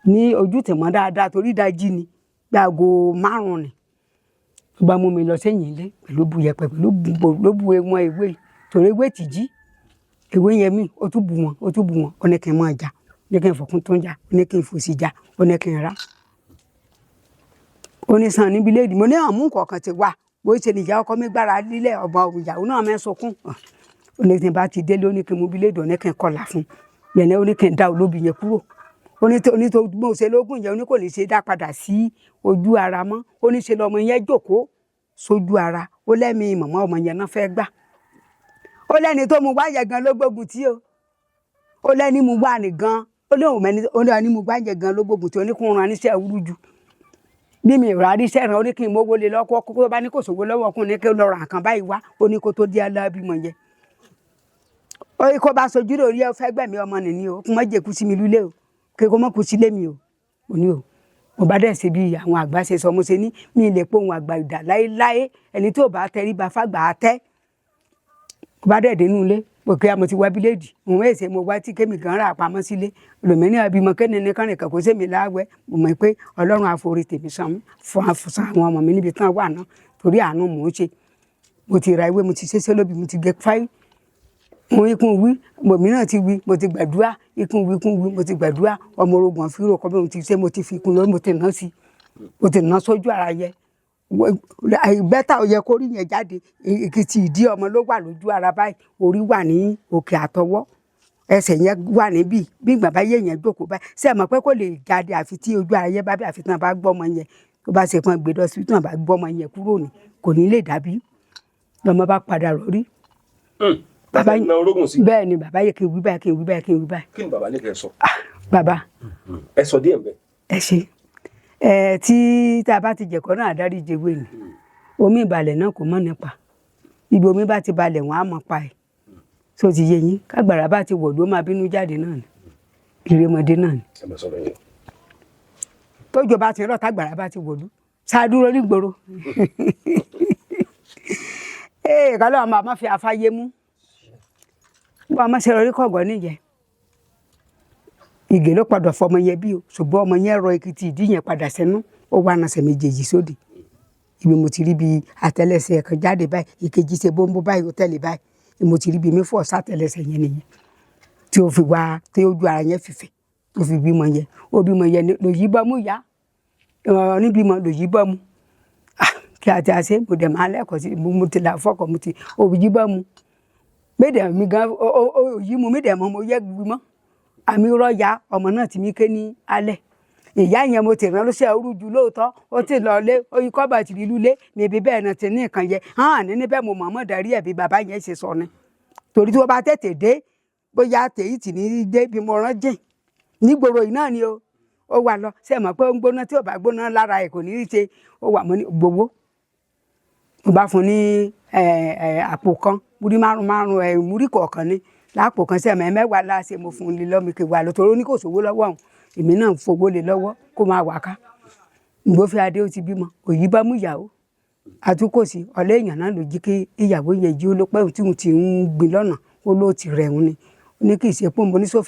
ní ojú tẹ̀mọ́ dáadáa torí dájí ni gbàgò 5 ni tó bá mú mi lọ sẹ́yìn ilé pẹ̀lú bu yẹpẹ̀ pẹ̀lú bu wọn ewé torí ewé tìjí ewé yẹn mi ó tún bu wọn ó ní kí n máa jà ó ní kí n fọkún tó ń jà ó ní kí n fòsì jà ó ní kí n rà ó ní sàn níbi léèdì mo ní àmú kọ̀ọ̀kan ti wà bó ṣe nìyá ọkọ mi gbára lílẹ̀ ọba ìyàwó náà mẹ́sọkún ó ní tí n bá ti délé ó ní kí n mú bí léèdì ó ní kí n kọlà fún yẹn ó ní kí n dá olóbi yẹn kúrò ó ní tó mo ṣe lógún yẹn ó ní kò ní ṣe dá padà sí ojú ara mọ́ ó ní ṣe lọmọ yẹn jókòó sójú ara ó lẹ́mìí mọ̀mọ́ ọmọ yẹn náà fẹ́ gbà ó lẹ́ni tó mu wáyẹ gan ló gbógun tí o ó lẹ́ni mu wá ní gan ó lóun mẹ́ni ó lẹ́ni mu wáyẹ gan ló gbógun tí ó ní kó ran níṣẹ́ wúrúju bí mi rà níṣẹ́ ràn ó ní kí n mówó lé lọ́kọ́ kó bá ní kò sówó lọ́wọ́ ọkùnrin kí ó lọ ra nǹkan báyìí wá ó ní kó tó di alábìmọ yẹn ó ní kó bá sojú lórí ẹ fẹ́ gbẹ̀mí ọmọ nìní o kó má jẹ́ kú sí mi lulẹ̀ o kí kó má kú sílé mi o ò ní o mo bá dẹ̀ ṣe bí àwọn àgbà ṣe sọ mo ṣe ní mi lè pohùn àgbà ìdà láéláé ẹni tí ò bá tẹríba fàgbà á tẹ́ mo bá dẹ̀ dénú ilé òkè àmọ́ ti wá bíléèdì òun èsè mo wá tí kémi gan rà pamọ́ sílé lòmìnira àbímọ kéne ní kánìkan kò sèmi láwẹ́ mo mọ̀ pé ọlọ́run àforí tèmi sàn fún àwọn ọmọ mi níbi tán wà náà torí àánú mò ń ṣe mo ti ra ewé mo ti ṣẹṣẹ lóbi mo ti gẹ fáyì mo ikún wí mòmíràn ti wí mo ti gbàdúrà ikún wí mo ti gbàdúrà ọmọ orogun àfihàn ọkọ bí mo ti ṣe mo ti fi ikún lórí mo ti ná sí mo ti ná sójú ara yẹ bẹ́tà ó yẹ kó rí yẹn jáde èkìtì ìdí ọmọ ló wà lójú ara báyìí orí wà ní òkè àtọwọ́ ẹsẹ̀ yẹn wà níbí bí bàbá yẹn jókòó báyìí ṣé ẹ mọ̀ pé kò lè jáde àfi tí ojú ara yẹn bá bí àfi tí wọn bá gbọ́ ọmọ yẹn tó bá ṣe pọn gbèdọ̀ sí tí wọn bá gbọ́ ọmọ yẹn kúrò ní kò ní lè dàbí lọmọ bá padà rọrí. bàbá yìí náà orógùn sí. bẹ́ẹ̀ ni bàbá yẹ kí n wí báyìí kí n wí báyìí kí n wí báyìí. kí ni bàbá ní kẹ́ ẹ sọ. bàbá. ẹ sọ díẹ̀ mbẹ́. ẹ ṣe tí tá a bá ti jẹ̀kọ́ náà dárí jewé ni omi ìbalẹ̀ náà kò mọ̀ nípa ibi omi bá ti balẹ̀ wọ́n á mọ̀ pa ẹ̀ tó ti yé yín kágbàrá bá ti wọ̀ ló máa bínú jáde náà ni ìrèmọdé náà ni tójò bá ti rọ̀ tágbàrá bá ti wọ̀ lú ṣáàdúró nígboro kálọ̀ àmọ́ àmọ́ fi àfáyé mú wọ́n àmọ́ ṣe rọrí kọ̀gọ́ nìyẹn ìgè ló padà fọmọ yẹn bí o ṣùgbọ́n ọmọ yẹn rọ èkìtì ìdí yẹn padà sẹ́nu ó wà nàṣẹ méjèèjì sódì ibi mo ti rí bí àtẹ́lẹsẹ̀ kan jáde báyìí ìkejì ṣe bóńbó báyìí ó tẹ̀lé báyìí mo ti rí bí mi fọ́ sátẹ́lẹsẹ̀ yẹn nìyẹn tí ó fi wá tí ojú ara yẹn fìfẹ́ tó fi bímọ yẹn ó bímọ yẹn lòyí bọ́ mú yá níbímọ lòyí bọ́ mú kí àti àṣẹ mo dẹ̀ máa lẹ́kọ̀ọ́ sí mo ti là fọ́kọ̀ mo ti òyí bọ́ mú médè mi gan òyí mu médè mọ́ mo yẹ gbímọ́ àmì rọ́ọ̀yà ọmọ náà ti mí ké ní alẹ́ ìyá yẹn mo ti rán ló ṣe orújú lóòótọ́ ó ti lọ lé oyin kọ́ bá ti rí lulẹ̀ mèbí bẹ́ẹ̀ náà ti ní nǹkan yẹ hàn ní níbẹ̀ mo mọ̀ọ́mọ̀ darí ẹ̀ bí bàbá yẹn ṣe sọ ni torí tí wọ́n bá tètè dé bóyá tèyí tì ní dé bí mo rán jìn nígboro yìí náà ni ó wà lọ ṣe mọ̀ pé ó ń gbóná tí ò bá gbóná lára ẹ̀ kò ní í ṣe ó wà mọ́ ní gbowó mo bá fún ní àpò kan múrí márùn múrí kọ̀ọ̀kan ní lápò kan sẹ́mi mẹ́wàá láṣẹ mo fún un lé lọ́mọ kí wà lọ torí ó ní kò sówó lọ́wọ́ òun èmi náà fowó lé lọ́wọ́ kó máa wà ká ìgbófin adé ó ti bímọ òyì bá mú ìyàwó àtúkòsí ọ̀lẹ́ èèyàn náà ló jí kí ìyàwó yẹn jí ó ló pẹ́ tí òun ti ń gbin lọ́nà ó ló ti rẹ̀ òun ni ó ní kì í ṣe pé mo ní sọ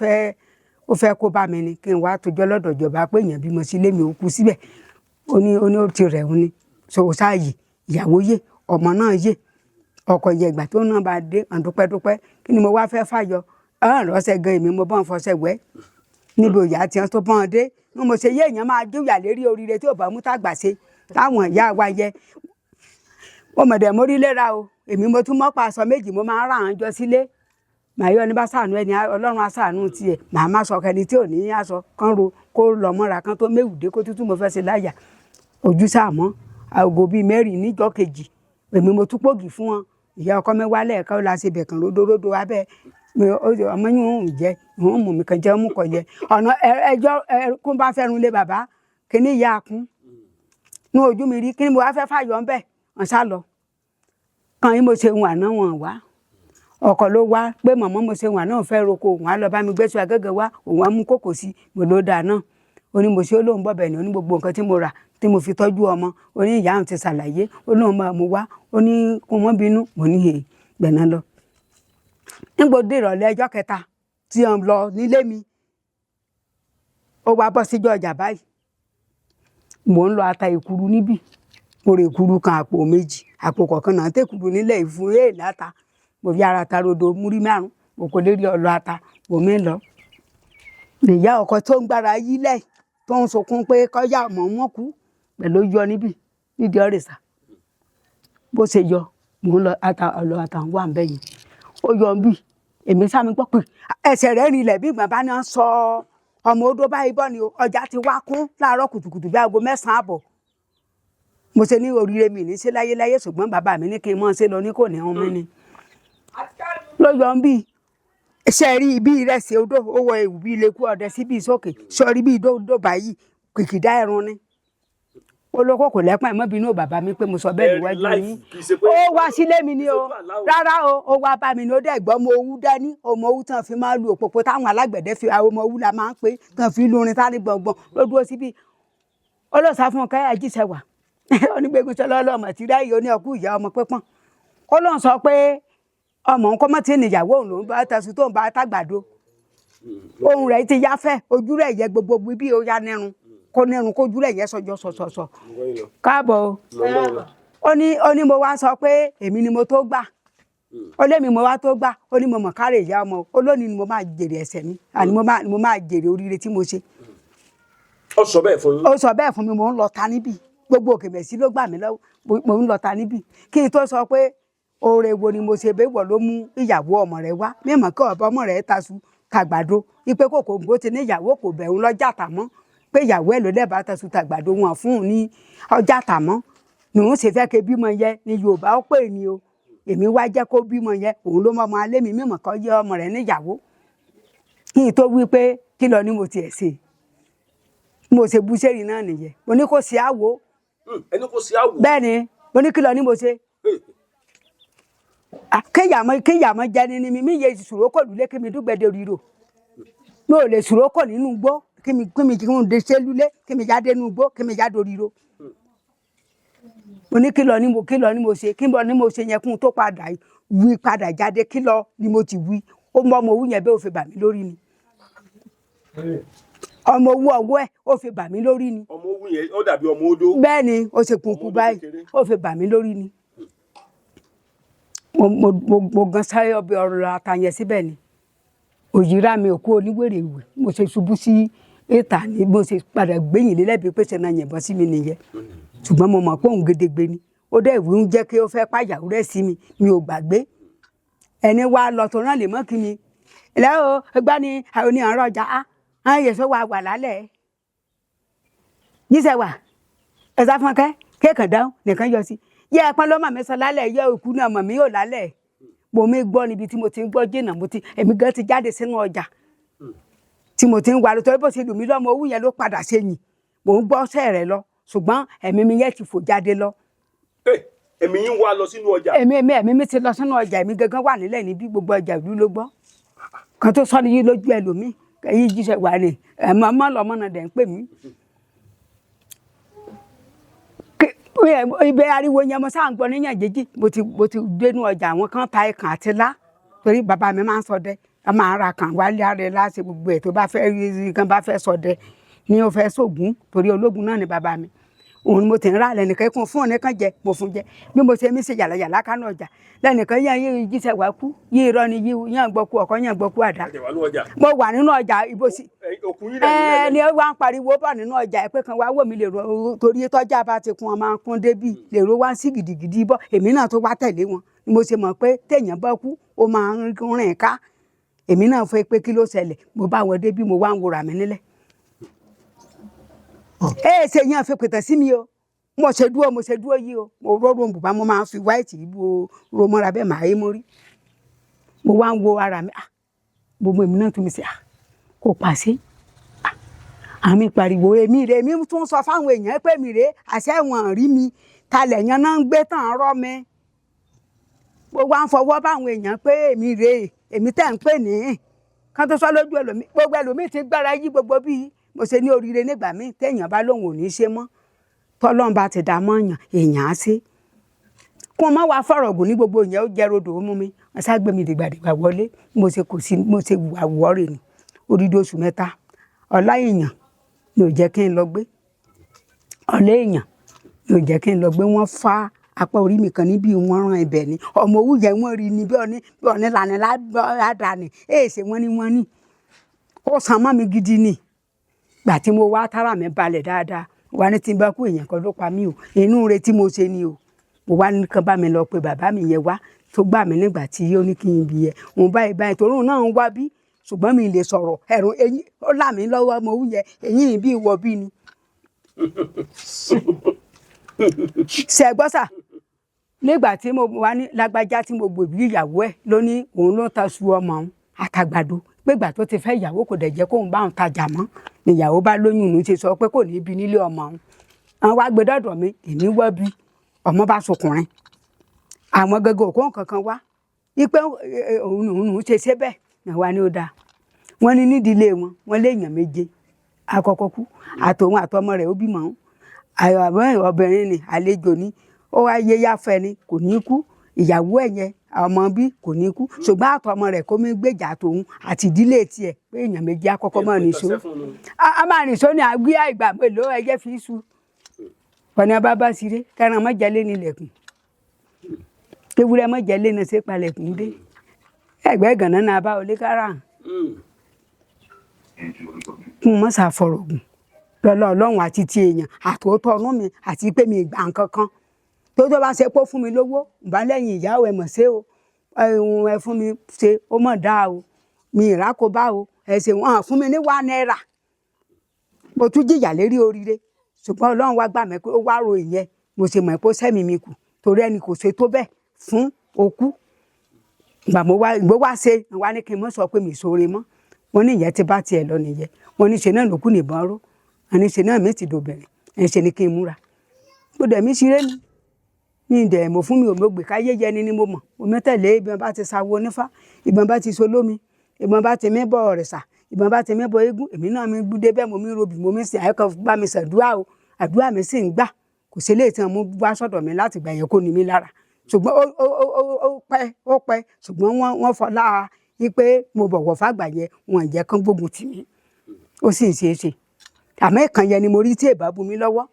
ó fẹ́ kó bá mi ni kí n wá tójọ́ lọ́dọ̀ ìjọba pé èèyàn bímọ sí ilé mi ò kú síbẹ̀ ó ní ó ti rẹ̀ òun ni so sáàyè ìyàwó yé ọmọ náà yé ọkọ yẹ ìgbà tó náà bá dé àdúpẹ́dúpẹ́ kí ni mo wá fẹ́ fàyọ ọ̀rọ̀ọ̀sẹ̀ gan èmi mo bọ́n fọṣẹ wẹ́ níbi òyà àti ẹ̀ tó bọ́n dé ní mo ṣe yé èèyàn máa jóyà lérí oríire tí ò bá mú tàgbà ṣe táwọn ìyá wa yẹ mo mọ̀dẹ̀ mórí léra o èmi mo tún mọ́pá aṣọ méjì mo máa ń ra àwọn jọ sílé màá yọ ní bá ṣàánú ẹni ọlọ́run aṣàánú tiẹ̀ màá má sọ kẹni tí ò ní aṣọ kan ro kó lọ mọ́ra kan tó méwùdé kó tútù mo fẹ́ ṣe láyà ojú sàmọ́ àgọ́ bíi mẹ́rin níjọ́ kejì èmi mo tún pògì fún wọn ìyá ọkọ mi wálé ẹ̀ka ó la ṣe bẹ̀kàn ródóródó abẹ́ ọmọ yìí ń jẹ ìwọ̀n mú mi kan jẹ́ mú kọ jẹ ọ̀nà ẹjọ́ kún bá fẹ́ràn lé bàbá kíní ìyá kún ní ojú mi rí kíní mo wá fẹ́ fàyọ̀ ń bẹ̀ wọ́n sá lọ kan yín mo ṣe wọn àná wọn wá ọkọ ló wá pé mọ̀mọ́ mo ṣe wọn àná fẹ́ roko òun á lọ bá mi gbẹ́sọ agẹ́gẹ́ wá òun á mú kókò sí mo ló dáa náà ó ní mo ṣe olóhùn bọ̀bẹ̀ ní oní gbogbo nǹkan tí mo rà tí mo fi tọ́jú ọmọ ó ní ìyá àwọn ti ṣàlàyé olóhùn máa mú wá ó ní kó wọ́n bínú mo ní he gbẹ̀nà lọ. nígbò dé ìrọ̀lẹ́ ẹjọ́ kẹta tí wọ́n lọ nílé mi ó wá bọ́ síjọ́ ọjà báyìí mò ń lọ ata ìkuru níbí mo rè ìkuru kan àpò méjì àpò kọ̀ọ̀kan náà tẹ̀kuru nílẹ̀ ìfún èèlà ata mo fi ara ta rodo múrí márùn mo kò lè rí ọlọ ata mo mi lọ. ìyá ọkọ tó ń gbára yílẹ̀ tó ń sunkún pé kọjá ọmọ wọn kú pẹ̀lú yọ níbí nídìí ọ̀rẹ́sà bó ṣe yọ mò ń lọ ọlọ ata wà ń bẹ́yìn ó yọ ń bì èmi sámi gbọ́ pé ẹsẹ̀ rẹ̀ rinlẹ̀ bí bàbá náà sọ ọmọ odó báyìí bọ́ ni ọjà ti wá kún láàárọ̀ kùtùkùtù bí aago 9 àbọ̀ mo ṣe ní oríire mi ní ṣe láyéláyé ṣùgbọ́n bàbá mi ní kí n mọ̀ ṣe lọ ní kò ní ọmọ mi ni ló yọ ń bì ṣe rí ibi ìrẹsì odó owó ewu bí ilé kú ọdẹ síbi ìsókè sọrí bí ìdó báyìí kìkìdá ẹrun ni olóko kò lẹ́pọ̀n ẹ̀mọ́ bínú bàbá mi pé mo sọ bẹ́ẹ̀ níwájú yín ó wá sílé mi ni o rárá o ó wá bá mi ní ó dẹ̀ gbọ́ ọmọ owú dání ọmọ owú tán fi máa lu òpópó táwọn alágbẹ̀dẹ fi àwọn ọmọ owú la máa ń pè tán fi lórin tá ní gbọ̀ngbọ̀n ló dúró síbi olóòsà fún ọkọ ẹ̀jíṣẹ́ wà onígbègùn sọlọ ọlọmọ tí ráyè oní ọkú ìyá ọmọ pípọ́n ó lóun sọ pé ọmọ nǹkan mọ́ tí níyàwó òun lòún bá tẹ̀sùn tó ń bá tàgbàdo ohun rẹ̀ ti yá fẹ́ ojú rẹ̀ yẹ gbogbo bí ó yá nírun kó nírun kójú rẹ̀ yẹ sọjọ́ sọ̀sọ̀sọ̀ káàbọ̀ ó ní mo wá sọ pé èmi ni mo tó gbà ó lémi mo wá tó gbà ó ní mo mọ̀ kárẹ̀ ìyá ọmọ ó lónìí ni mo máa jèrè ẹ̀ṣẹ̀ mi àní mo máa jèrè oríire tí mo ṣe. ó sọ bẹ́ẹ̀ fún yín. ó sọ bẹ́ẹ̀ fún mi mò ń lọ ta níbí gbogbo òkè mẹ̀sí ló gbà mí lọ́wọ́ mò ń lọ ta níbí kí n tó sọ pé oore wo ni mo ṣe bẹ́ẹ̀ wọ̀ ló mú ìyàwó ọmọ rẹ̀ wá mímọ̀ kí ọ̀bọ ọmọ rẹ̀ taṣu tàgbàdo ipe kòkó gbó ti ní ìyàwó kò bẹ̀rù lọ́jà tàmọ́ pé ìyàwó ẹ̀ ló lẹ́bàá taṣu tàgbàdo wọn fún un ní ọjà tàmọ́ ni wọ́n ṣe fẹ́ ke bímọ yẹ ni Yorùbá ó pè ní o èmi wá jẹ́ kó bímọ yẹ òun ló mọ ọmọ alẹ́ mi mímọ̀ kọ́ yẹ ọmọ rẹ̀ níyàwó kí n tó wí pé kí lọ ni mo tiẹ̀ ṣe mo ṣe bú sẹ́rìn náà nìyẹn mo ní kó sí àwò. ẹni kò sí àwò. bẹ́ẹ̀ ni mo ní kí lọ ní mo ṣe. kéèyàn jẹ ní mi yẹ sùrókò lulẹ̀ kí mi dúgbẹ́dẹ́ ríro mi ò lè sùrókò nínú igbó kí mi de ṣe lulẹ̀ kí mi jáde nínú igbó kí mi jáde ríro. mo ní kí lọ ní mo ṣe kí lọ ní mo ṣe yẹn kún tó padà wí padà jáde kí lọ ni mo ti wí ó mọ ọmọ owó yẹn bẹ́ẹ̀ ò fi bà mí lórí ni ọmọ owó ọwọ́ ẹ̀ ó fi bà mí lórí ni. ọmọ owó yẹn ó dàbí ọmọ odó. bẹ́ẹ̀ ni ó ṣe kúnkún báyìí ó fi bà mí lórí ni. mo gan sáré ọbẹ̀ ọ̀rọ̀ àtàyẹ síbẹ̀ ni òyìnbá mi ò kó oníwèrè ìwé mo ṣe ṣubú sí ètà ni mo ṣe padà gbẹ̀yìn lélẹ́bi pé ṣe náà yìnbọn sí mi nìyẹn ṣùgbọ́n mo mọ̀ pé òun gédégbé ni ó dẹ́ ìwé ń jẹ́ kí ó fẹ́ pàyàwó rẹ̀ sí mi ò gbàgbé ẹni wá lọ tó rán lè mọ́ kí mi ilẹ̀ o ẹgbẹ́ ni àwọn oníhànrọ̀ ọjà á àwọn yẹ̀sọ́ wà lálẹ́ jíṣẹ́ wà ẹ̀sà fúnkẹ́ kéèkàn dáhùn nìkan yọ sí yẹ ẹ̀pọ́n ló mà mí sọ lálẹ́ yẹ òkú náà mọ̀ mí ò lálẹ́ mo mi gbọ́ níbi tí mo ti ń gbọ́ jìnnà èmi gan ti jáde sínú ọjà tí mo ti ń wà lótọ́ bó ṣe lù mí lọ́mọ owó yẹn ló padà sẹ́yìn mò ń gbọ́ ọ̀sẹ̀ rẹ̀ lọ ṣùgbọ́n ẹ̀mí mi yẹn ti fò jáde lọ. ẹ̀mí yín wá lọ sínú ọjà. ẹ̀mí mi ti lọ sínú ọjà èmi gangan wà nílẹ̀ níbi gbogbo ọjà ìlú ló gbọ́ kan tó sọ ní yí lójú ẹlòmíì kẹ́yìn jíṣẹ́ wà ní ẹ̀mọ́ ọmọ lọ́mọ náà dẹ̀ ń pè mí. ibẹ̀ ariwo yẹn mo sáà ń gbọ́ níyàn jíjí mo ti dénú ọjà àwọn kan ta ẹ̀kàn àti lá torí bàbá mi máa ń ṣọdẹ a máa ra kàn wálé ààrẹ láti gbogbo ẹ̀ tó bá fẹ́ rí kan bá fẹ́ ṣọdẹ ní ó fẹ́ sógun torí ológun náà ni bàbá mi òun mo ti ń rà lẹ́nìkan kún fún ọ̀nìkan jẹ mo fún jẹ bí mo ṣe mí ṣe yàlàyàlà kánú ọjà lẹ́nìkan yẹn yí jíṣẹ́ wá kú yí irọ́ ni yí yàn gbọ́ kú ọkọ yàn gbọ́ kú àdá mo wà nínú ọjà ibo sí ni ó wá ń pariwo bọ̀ nínú ọjà ẹ pé kan wá wò mí lè ro torí tọ́jà bá ti kun ọmọ kún débì lè ro wá sí gidigidi bọ̀ èmi náà tó wá tẹ̀lé wọn ni mo ṣe mọ̀ pé téèyàn bá kú ó máa ń rìn ká èmi náà fẹ́ pé kí ló ṣẹlẹ̀ mo bá wọn débì mo wá ń wòrà mí nílẹ̀ ṣe yẹn fi pètè sí mi o mo ṣe dúró yìí o mo rọrùn bùbá mo máa fi wáìtì ibo romọra bẹ́ẹ̀ máa yé mórí mo wá ń wo ara mi gbogbo èmi náà tún mi ṣe kò pàṣẹ àmì pariwo èmi tún sọ fáwọn èèyàn pé mi rè àṣẹ wọn rí mi talẹ̀ yẹn náà ń gbé tàn rọ́ mi mo wá ń fọwọ́ báwọn èèyàn pé èmi rè èmi tẹ̀ ń pè ní kán tó sọ lójú ẹlòmíì gbogbo ẹlòmíì ti gbára yí gbogbo bíi mo ṣe ní oríire nígbà míì téèyàn bá lóun ò ní ṣe mọ́ tọ́lọ́run bá ti dá mọ́yàn èèyàn á ṣe kó má wàá fọ̀rọ̀ gùn ní gbogbo ìyẹn ó jẹ́ rodò ó mú mi wọ́n ṣá gbé mi dìgbàdìgbà wọlé mo ṣe wà wọ́ọ̀rì ni odidi oṣù 3 ọlá èèyàn ni ò jẹ́ kí n lọ gbé ọlá èèyàn ni ò jẹ́ kí n lọ gbé wọ́n fá apá orí mi kan níbi wọ́n rán ibẹ̀ ni ọmọ òwú yẹn wọ́n rí ni bí ọ̀ní lànà ládàáni èèṣe wọ́n ní ó sàn mọ́ mi gidi ni gbà tí mo wá tára mi balẹ̀ dáadáa wà ní tí n bá kú èèyàn kan ló pa mí o inú rẹ tí mo ṣe ni o mo wá nìkan bá mi lọ pé bàbá mi yẹn wá tó gbà mí nígbà tí ó ní kí n bí yẹ òun báyìí torí òun náà ń wá bí ṣùgbọ́n mi lè sọ̀rọ̀ ẹ̀rùn eyín ó là mí lọ́wọ́ mo wúyẹ eyín bí ìwọ bí ni. ṣẹ̀gbọ́sà nígbà tí mo wá ní lágbájá tí mo gbòbí ìyàwó ẹ̀ ló ní òun ló ń ta su ọmọ òun àtàgbàdo pégbà tó ti fẹ́ ìyàwó kò dẹ̀ jẹ́ kóun bá òun tajà mọ́ níyàwó bá lóyún òun ṣe sọ pé kò ní bí nílé ọmọ òun àwọn wá gbé dọ́dọ̀ mi èmi wọ́ bí ọmọ bá sọkùnrin àwọn gẹ́gẹ́ òkú kankan wá wípé òun ṣe bẹ́ẹ̀ náà wá ní ó dáa wọ́n ní nídìílé wọ́n léèyàn 7 àkọ́kọ́ kú àtòun àtọmọ rẹ̀ ó bímọ òun obìnrin ni àlejò ni ó wá yé yáfẹ́ ni kò ní kú ìyàwó ẹ̀ yẹn ọmọ bí kò ní kú ṣùgbọ́n àtọmọ rẹ̀ kó mi gbèjà tòun àti ìdílé tiẹ̀ pé èèyàn 2 àkọ́kọ́ máa nìṣó a máa nìṣó ní àgbé àìgbà mélòó ẹjẹ́ fi sú ọ̀nà bàbá síre kẹran mọ́jẹ́lé nílẹ̀kùn ewúrẹ́ mọ́jẹ́lé náà ṣe palẹ̀kùn dé ẹgbẹ́ gànà náà bá olé kára kún mọ́ ṣàfọ̀rọ̀gùn lọ́lọ́ ọlọ́run àti ti èèyàn àtòótọ́ ọ̀nù mi àti pé mi ìgbà nǹkan kan tó bá ṣe pọ́ fún mi lówó ìbá lẹ́yìn ìyàwó ẹ̀ mọ̀ ṣe o ẹ fún mi ṣe ó mọ̀ dáa o mi ìrákò bá o ẹ ṣe wọn fún mi ní £1 mo tún jìyà lérí oríire ṣùgbọ́n ọlọ́run wá gbà mí pé ó wá ro ìyẹn mo ṣe mọ̀ pé ó sẹ́mi mi kù torí ẹni kò ṣe tó bẹ́ẹ̀ fún okú ìgbà mo wá ṣe wá ní kí n mọ̀ sọ pé mi ìṣòro mọ́ wọn ní ìyẹn ti bá tiẹ̀ lọ nìyẹn wọn ní ṣe náà lókù nìbọn ró àní ṣe náà mi ti dòbẹ̀rẹ̀ ẹ̀ ṣe ni kí n múra mo dẹ̀ mí ṣeré ni mi dẹ̀ mo fún mi ò mọ̀gbè káyé yẹni ni mo mọ̀ mo tẹ̀lé ìbọn bá ti sawo onífá ìbọn bá ti so lómi ìbọn bá ti mẹ́bọ̀ ọ̀rẹ̀sà ìbọn bá ti mẹ́bọ̀ eégún èmi náà mi gbúdé bẹ́ẹ̀ mo mi robì mo mi sìn àyẹ̀kọ́ bá mi ṣàdúrà o àdúrà mi sì ń gbà kò sí lè tí wọn mú wá sọ́dọ̀ mi láti gbà yẹn kó ní mi lára ṣùgbọ́n ó pẹ́ ṣùgbọ́n wọ́n fọlá wípé mo bọ̀wọ̀ fàgbà yẹn wọn jẹ́ kán gbógun tì mí ó sì ń ṣe é ṣe àmọ́ ìkàn yẹn ni mo rí tí èbá bu mi lọ́wọ́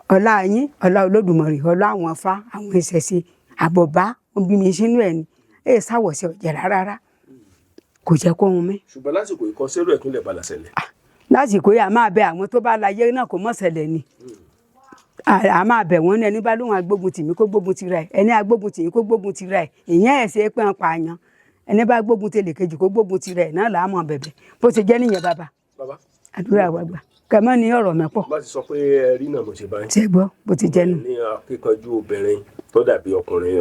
ọlá yín ọlá Olódùmarè ọlá àwọn Ifá àwọn ìṣẹ̀ṣe àbọ̀bá wọn bí mi sínú ẹ̀ ni èyí sáwọ̀sẹ̀ ọ̀jẹ̀ rárá kò jẹ́ kó hun mí. ṣùgbọ́n lásìkò ìkọsẹ́rù ẹ̀ tún lè balà ṣẹlẹ̀. lásìkò yìí a máa bẹ àwọn tó bá láyé náà kó mọ̀ ṣẹlẹ̀ ni a máa bẹ̀ wọ́n ní ẹni bá lóun agbógun tì mí kó gbógun ti ra ẹ̀ ẹni agbógun tì yín kó gbógun ti ra ẹ̀ ìyẹn ẹ̀ ṣe pé ń pa àyàn ẹni bá gbógun tẹlẹ kejì kó gbógun ti ra ẹ̀ náà là á mọ̀ bẹ̀bẹ̀ bó ti jẹ́ nìyẹn bàbá àdúrà wa gbà kẹmọ́ ní ọ̀rọ̀ mẹ́pọ̀. bá ti sọ pé ẹ rí náà mo ṣe báyìí. ṣé gbọ́ bó ti jẹ́ nù. ní akíkanjú obìnrin tó dàbí ọkùnrin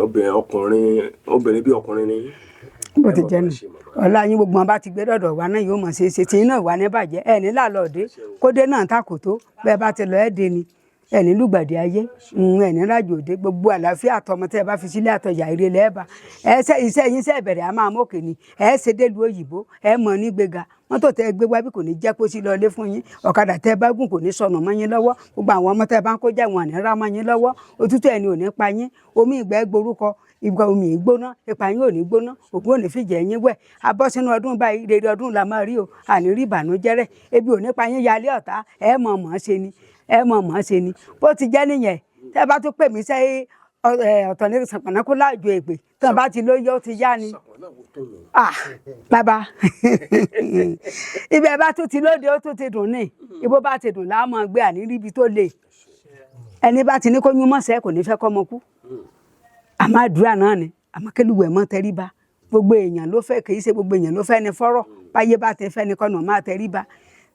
obìnrin bí ọkùnrin ni. bó ti jẹ́ nù ọ̀la yín gbogbo wọn bá ti gbé dọ̀dọ̀ wa náà yóò mọ̀ ṣe é ṣe tí náà wà ní bàjẹ́ ẹ̀ ní làlọ́ọ̀dé kódé náà takòtó bẹ́ẹ̀ bá ti lọ ẹ́ dé ni ẹ̀ ní lùgbàdì ayé ẹ̀ ní rájò òde gbogbo àlàáfíà àtọmọ tẹ́ ẹ bá fi sílé àtọjà ire lẹ́ẹ̀bà iṣẹ́ yín sẹ́ bẹ̀rẹ̀ a máa mókè ni ẹ̀ ṣe délùú òyìnbó ẹ̀ mọ̀ ní gbéga mọ́tò tẹ́ ẹ gbé wá bí kò ní jẹ́ kó sí lọlé fún yín ọ̀kadà tẹ́ ẹ bá gùn kò ní sọnù mọ́ yín lọ́wọ́ gbogbo àwọn ọmọ tẹ́ ẹ bá ń kó jẹ́ wọn ní rá mọ́ yín lọ́wọ́ òtútù ẹni ò ní pa yín omi ìgbẹ́ gborúkọ ìgbà omi ìgbóná ipa yín ò ní gbóná ògùn ò ní fìjẹ́ yín wẹ̀ abọ́ sínú ọdún báyìí rere ọdún la máa rí o àní rí ìbànújẹ́ rẹ̀ ebi ò ní pa yín yálé ọ̀tá ẹ mọ̀ mọ̀ ṣe ni ẹ mọ̀ mọ̀ ṣe ni bó ti jẹ́ nìyẹn tẹ́ ẹ bá tún pè mí sẹ́yìn ọ̀tọ̀ ní sàpànákó láàjò èpè tí wọ́n bá ti lóyè ó ti yá ni. Bàbá ibẹ̀ bá tún ti lóde ó tún ti dùn ní ibo bá ti dùn láàmú gbé àní ríbi tó le ẹni bá ti ní kó yún mọ́sẹ̀ kò ní fẹ́ kọ́ ọmọ kú àmọ́ àdúrà náà ni àmọ́ kélùwẹ̀ mọ́ tẹríba gbogbo èèyàn ló fẹ́ kì í ṣe gbogbo èèyàn ló fẹ́ ni fọ́rọ̀ báyé bá ti fẹ́ ni kọ́nà máa tẹríba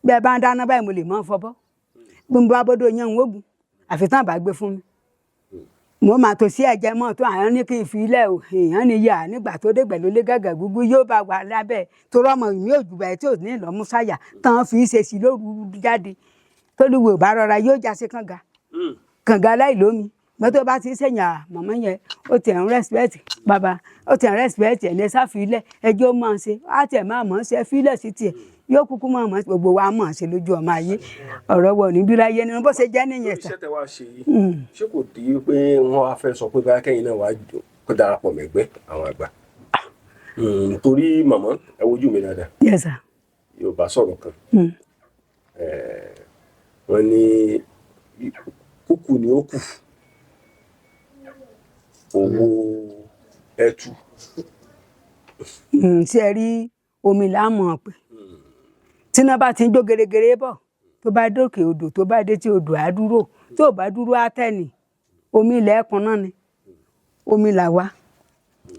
bẹ́ẹ̀ bá ń dáná báyìí mo lè mọ́ fọbọ́ gbogbo abọ́dọ̀ yan ń wógun àfi tán bá gbé fún mi mo máa tó sí ẹ̀jẹ̀ mọ́ tó àwọn ní kí n fi ilẹ̀ o èèyàn ni yà nígbà tó dé gbẹ̀lú lé gàgà gbogbo yóò bá wà lábẹ́ tó rọ́mọ mi ò jù báyìí tí ò ní ìlọ́mú sáyà tán fi ṣe sí lóru jáde tó lù wò bá rọra yóò já sí kànga láì lómi mọ́tò bá ti ń sẹ̀yìn mọ̀mọ́ yẹn ó ti ń rẹ́sipẹ́tì bàbá ó ti ń rẹ́sipẹ́tì ẹ̀ ní sáfìlẹ̀ ẹjọ́ máa ń ṣe á tiẹ̀ máa mọ̀ ọ́n ṣe fílẹ̀ sí tiẹ̀ yóò kúkú máa mọ̀ gbogbo wa mọ̀ ọ́n ṣe lójú ọmọ ayé ọ̀rọ̀ wọ̀ níbí láyé ni bó ṣe jẹ́ nìyẹn iṣẹ́ tẹ wá ṣe yìí ṣé kò tí pé wọ́n wá fẹ́ sọ pé báyà kẹ́yìn náà wá kó darapọ̀ mẹ́gbẹ́ àwọn àgbà torí màmá ẹ wojú mi dáadáa Yes sir. Yorùbá sọ̀rọ̀ kan wọ́n ní kúkú ni ó kù owó ẹtù. Ṣé ẹ rí omi láàmú ọ̀pẹ tíná bá ti ń jó gèrègèrè bọ̀ tó bá dókè odò tó bá dé tí odò á dúró tó bá dúró á tẹ̀lé omi ilẹ̀ ẹ̀kan náà ni omi làwa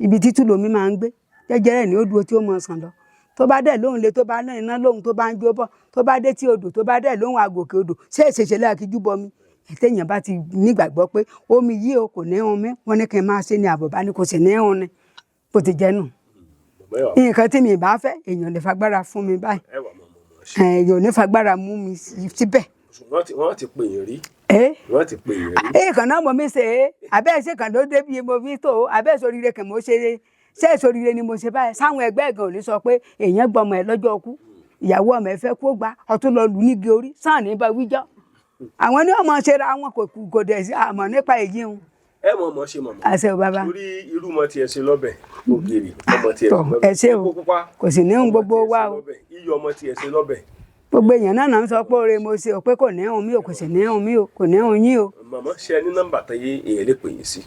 ibi títú lomi máa ń gbé jẹ́jẹ́rẹ́ ní ó dúró tí ó mọ̀ sàn lọ tó bá dẹ̀ lóhùn lé tó bá náà iná lóhùn tó bá ń jó bọ̀ tó bá dé tí odò tó bá dẹ̀ lóhùn àgòkè odò ṣé èsèṣe láti jú bọmi ètèèyàn bá ti nígbàgbọ́ pé omi yìí o kò ní hun mí wọ́n ní kí n máa ṣe ni àbọ̀bá ni kò sì ní hun ni bó ti jẹ́ nù nǹkan tí mi bá fẹ́ èèyàn lè fagbára fún mi báyìí èèyàn ò ní fagbára mú mi síbẹ̀. wọ́n ti pè yín rí. wọ́n ti pè yín rí. èèkàn náà mo mi ṣe é abẹ́ ṣe kàn ló débi mo fi tó abẹ́ ìsoríire kàn mo ṣe ṣé ìsoríire ni mo ṣe báyìí sáwọn ẹgbẹ́ ẹ̀gàn ò ní sọ pé èèyàn gbọmọ ẹ lọ́jọ́ ọkú ìyàwó ọmọ ẹ fẹ́ kó gbá ọtún lọ lù nígi orí sáà ní bá wíjọ́ àwọn ní ọmọ ṣe ra wọn kò dẹ̀ sí àmọ́ nípa èyí ń. ẹ mọ̀ ọmọ ṣe mọ̀mọ́. àṣẹ ò bàbá. torí irú mọ tiẹ̀ ṣe lọ́bẹ̀ ògèrè ọmọ tiẹ̀ ṣe lọ́bẹ̀. ẹ ṣe o kò sì ní gbogbo wa o. iyọ̀ ọmọ tiẹ̀ ṣe lọ́bẹ̀. gbogbo èèyàn náà ń sọ pé oore mo ṣe o pé kò ní hun mí o kò sì ní hun mí o kò ní hun yín o. màmá ṣe ní nọ́mbà tẹyẹ èèyàn lè pè yín sí.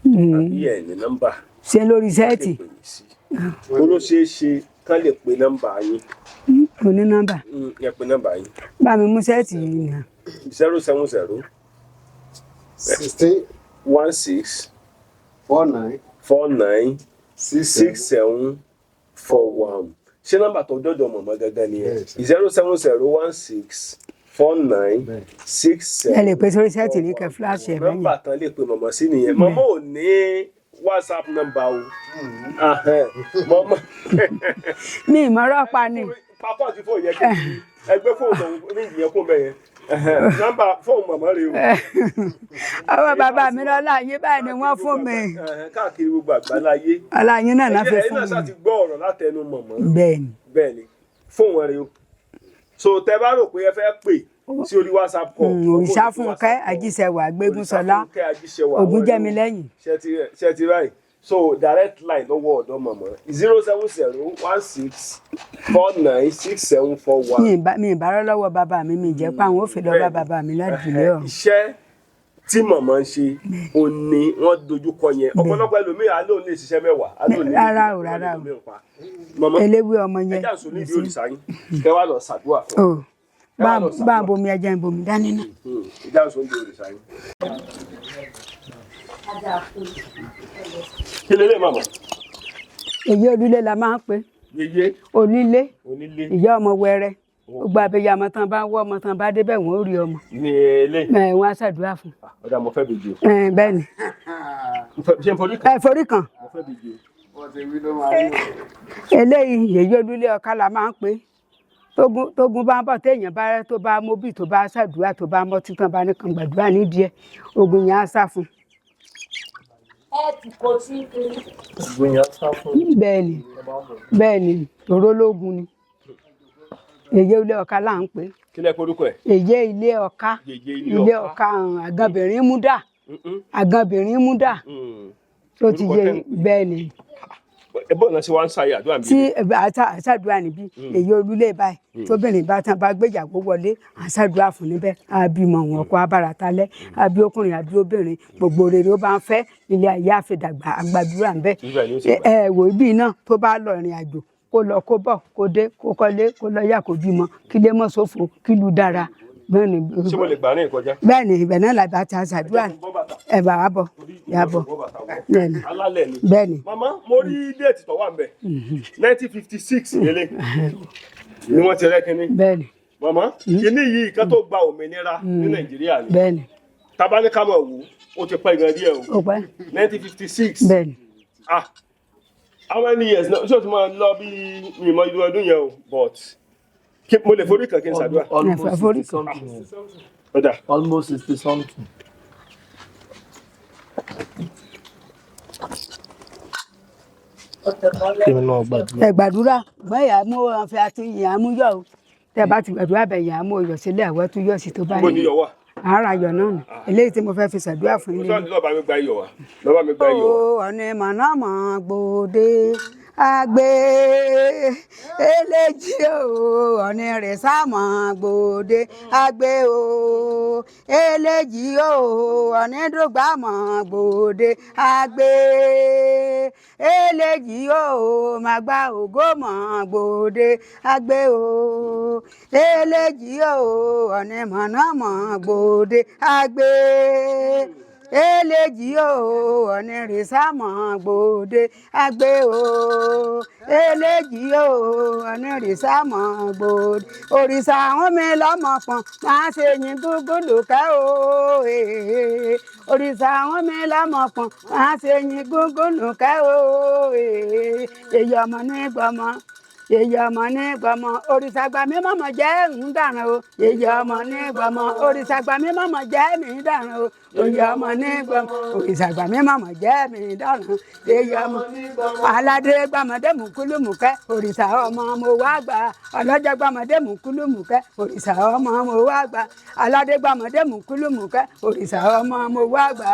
àbí ẹ ní nọ́mbà. ṣe lórí sẹ́ẹ̀tì. ó ló ṣeé ṣe ká lè pe nọ́mbà yín. mo ní nọ́mbà. ẹ pe nọ́mbà yín. bá mi mú sẹ́ẹ̀tì yìí nà. 070 16 16 49 49 67 6741. ṣé nọ́mbà tó jọjọ mọ̀mọ́ gángan ni ẹ 070 16 49 67. ẹ lè pe sórí sẹ́ẹ̀tì ní kẹ fúláṣì ẹ̀ mẹ́yìn. nọ́mbà tán lè pe mọ̀mọ́ sí nìyẹn mọ̀mọ́ ò ní WhatsApp nọ́mbà o. mọ̀mọ́. mi ìmọ̀ràn pa ni. pápá ti fò yẹ kí. ẹgbẹ́ fóònù ní ìyẹn kó bẹ́ẹ̀ yẹn nọ́mbà fóònù màmá rẹ o. ọwọ́ bàbá mi lọ́la yín báyìí ni wọ́n fún mi. káàkiri gbogbo àgbáláyé. aláyín náà náà fẹ́ fún mi. ẹ̀yin náà ṣáà ti gbọ́ ọ̀rọ̀ látẹnu mọ̀mọ́. bẹ́ẹ̀ni fóònù rẹ o. so tẹ bá rò pé ẹ fẹ́ pè sí orí WhatsApp call. Òrìṣàfúnkẹ́ Ajíṣẹwà Gbégúnsọlá Ògúnjẹ́milẹ́yìn. ṣe ti ráì so direct line lọ́wọ́ ọ̀dọ́ mọ̀mọ́ 07016496741. mi ìbára lọ́wọ́ bàbá mi jẹ́ pé àwọn ò fi lọ bá bàbá mi ládùúgbò ọ̀hún. iṣẹ́ tí mọ̀mọ́ ń ṣe ò ní wọ́n dojúkọ yẹn ọ̀pọ̀lọpọ̀ ẹlòmíràn á lóun lè ṣiṣẹ́ mẹ́wàá. rárá o eléwé ọmọ yẹn. ẹja sùn nídìí òrìṣà yín kẹ wá lọ ṣàdúrà fún un. bá a bomi ẹja ń bomi dání náà. ẹja sùn nídìí òrìṣà yín. kí lélẹ̀ màmá. èyí olúlé la máa ń pè. yeye. onílé ìyá ọmọ wẹrẹ gbogbo abiyamọ tán bá ń wọ ọmọ tán bá débẹ̀ wọ́n ó rí ọmọ. ní ilé. wọ́n á ṣàdúrà fún. ọ̀dà mo fẹ́ bèjì o. bẹ́ẹ̀ ni. ṣé n forí kan. forí kan. mo fẹ́ bèjì o. eléyìí yèyé olúlé ọ̀ká la máa ń pè tógun bá ń bọ̀ téèyàn bá tó bá móbì tó bá ṣàdúrà tó bá mọ́ títàn bá nìkan gbàdúrà nídìí ẹ̀ ogun yẹn á sá fún. bẹ́ẹ̀ni torólógun ni yèyé ilé ọ̀ká là ń pè. kí lẹ korúkọ ẹ. yèyé ilé ọ̀ká ilé ọ̀ká àgànbìnrin múdà tó ti yé bẹ́ẹ̀ni. ẹbọ náà ṣe wá ń ṣàyè àdúrà níbí. tí àṣàdúrà níbí èyí olúlé báyìí tóbìnrin bá tán bá gbéyàwó wọlé àṣàdúrà fún níbẹ̀ àbímọ wọn kó abáratalẹ àbí ọkùnrin àbí obìnrin gbogbo rere ó bá ń fẹ́ ilé ayé àfẹdàgbà àgbàdúrà ńbẹ. wò ibi náà tó bá lọ ìrìn àjò kó lọ kó bọ̀ kó dé kó kọ́lé kó lọ yà kó bímọ kí lè mọ ṣòfò kí lù dára. ṣé mo lè gbà ní ìkọjá. bẹ́ẹ̀ni ibẹ̀ náà làbá ti àṣàdúrà ẹ bá wa bọ yà bọ alálẹ̀ ni. bẹ́ẹ̀ni. màmá mo rí déètì tó wà ń bẹ 1956 lélẹ̀ ni wọ́n ti rẹ́ kínní. bẹ́ẹ̀ni. màmá kínní yìí kan tó gba òmìnira ní Nàìjíríà ni. bẹ́ẹ̀ni. tabaníkà mọ̀ wò ó ti pẹ́ gan díẹ̀ o. ó pẹ́. 1956. bẹ́ẹ̀ni. how many years náà ṣé o ti máa lọ bí ìmọ̀ ìlú ọdún yẹn o but mo lè forí kan kí n ṣàdúrà. almost 60 something. Almost 60 something. ẹ gbàdúrà gbọ́n ìyá mú ọ̀fẹ́ àti ìyá mú yọ̀ o tẹ́ bá ti gbàdúrà bẹ̀ ìyá mú ọyọ̀ sílẹ̀ àwọn tó yọ̀ sí tó bá yẹ. ara yọ̀ náà nù eléyìí tí mo fẹ́ fi ṣàdúrà fún yín. lọ́ba mi gba iyọ̀ wá lọ́ba mi gba iyọ̀ wá. ọ̀nà mọ̀nàmọ́ gbòde agbe eléjì o ọ̀nì rẹ̀ sámọ̀ gbòde agbe o eléjì o ọ̀nì dùgbàmọ̀ gbòde agbe eléjì o màgbà ògómọ̀ gbòde agbe o eléjì o ọ̀nì mọ̀nàmọ́ gbòde agbe eléjì o ọ̀nì rẹ̀ sámọ̀ gbòde agbe o eléjì o ọ̀nì rẹ̀ sámọ̀ gbòde òrìṣà àwọn mi lọ́mọ pọ̀n máa ṣe yín gúngún lùkẹ́ o òrìṣà àwọn mi lọ́mọ pọ̀n máa ṣe yín gúngún lùkẹ́ o èyí ọmọ ní gbọmọ èyí ọmọ ní gbọmọ òrìṣà gbà mí mọ̀mọ́ jẹ́ ń dàrán o èyí ọmọ ní gbọmọ òrìṣà gbà mí mọ̀mọ́ jẹ́ mi dàrán o èyí ọmọ ní gbọmọ òrìṣà gbà mí mọ̀mọ́ jẹ́ mi dàrán èyí ọmọ ní gbọmọ aládé gbàmọdé mùkúlùmùkẹ́ òrìṣà ọmọ mo wá gbà ọlọ́jọ́ gbàmọdé mùkúlùmùkẹ́ òrìṣà ọmọ mo wá gbà aládé gbàmọdé mùkúlùmùkẹ́ òrìṣà ọmọ mo wá gbà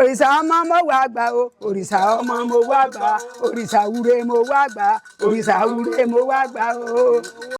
òrìṣà ọmọ mo wá gbà o òrìṣà ọmọ mo wá gbà òrìṣà wúre mo wá gbà òrìṣà wúre mo wá gbà o.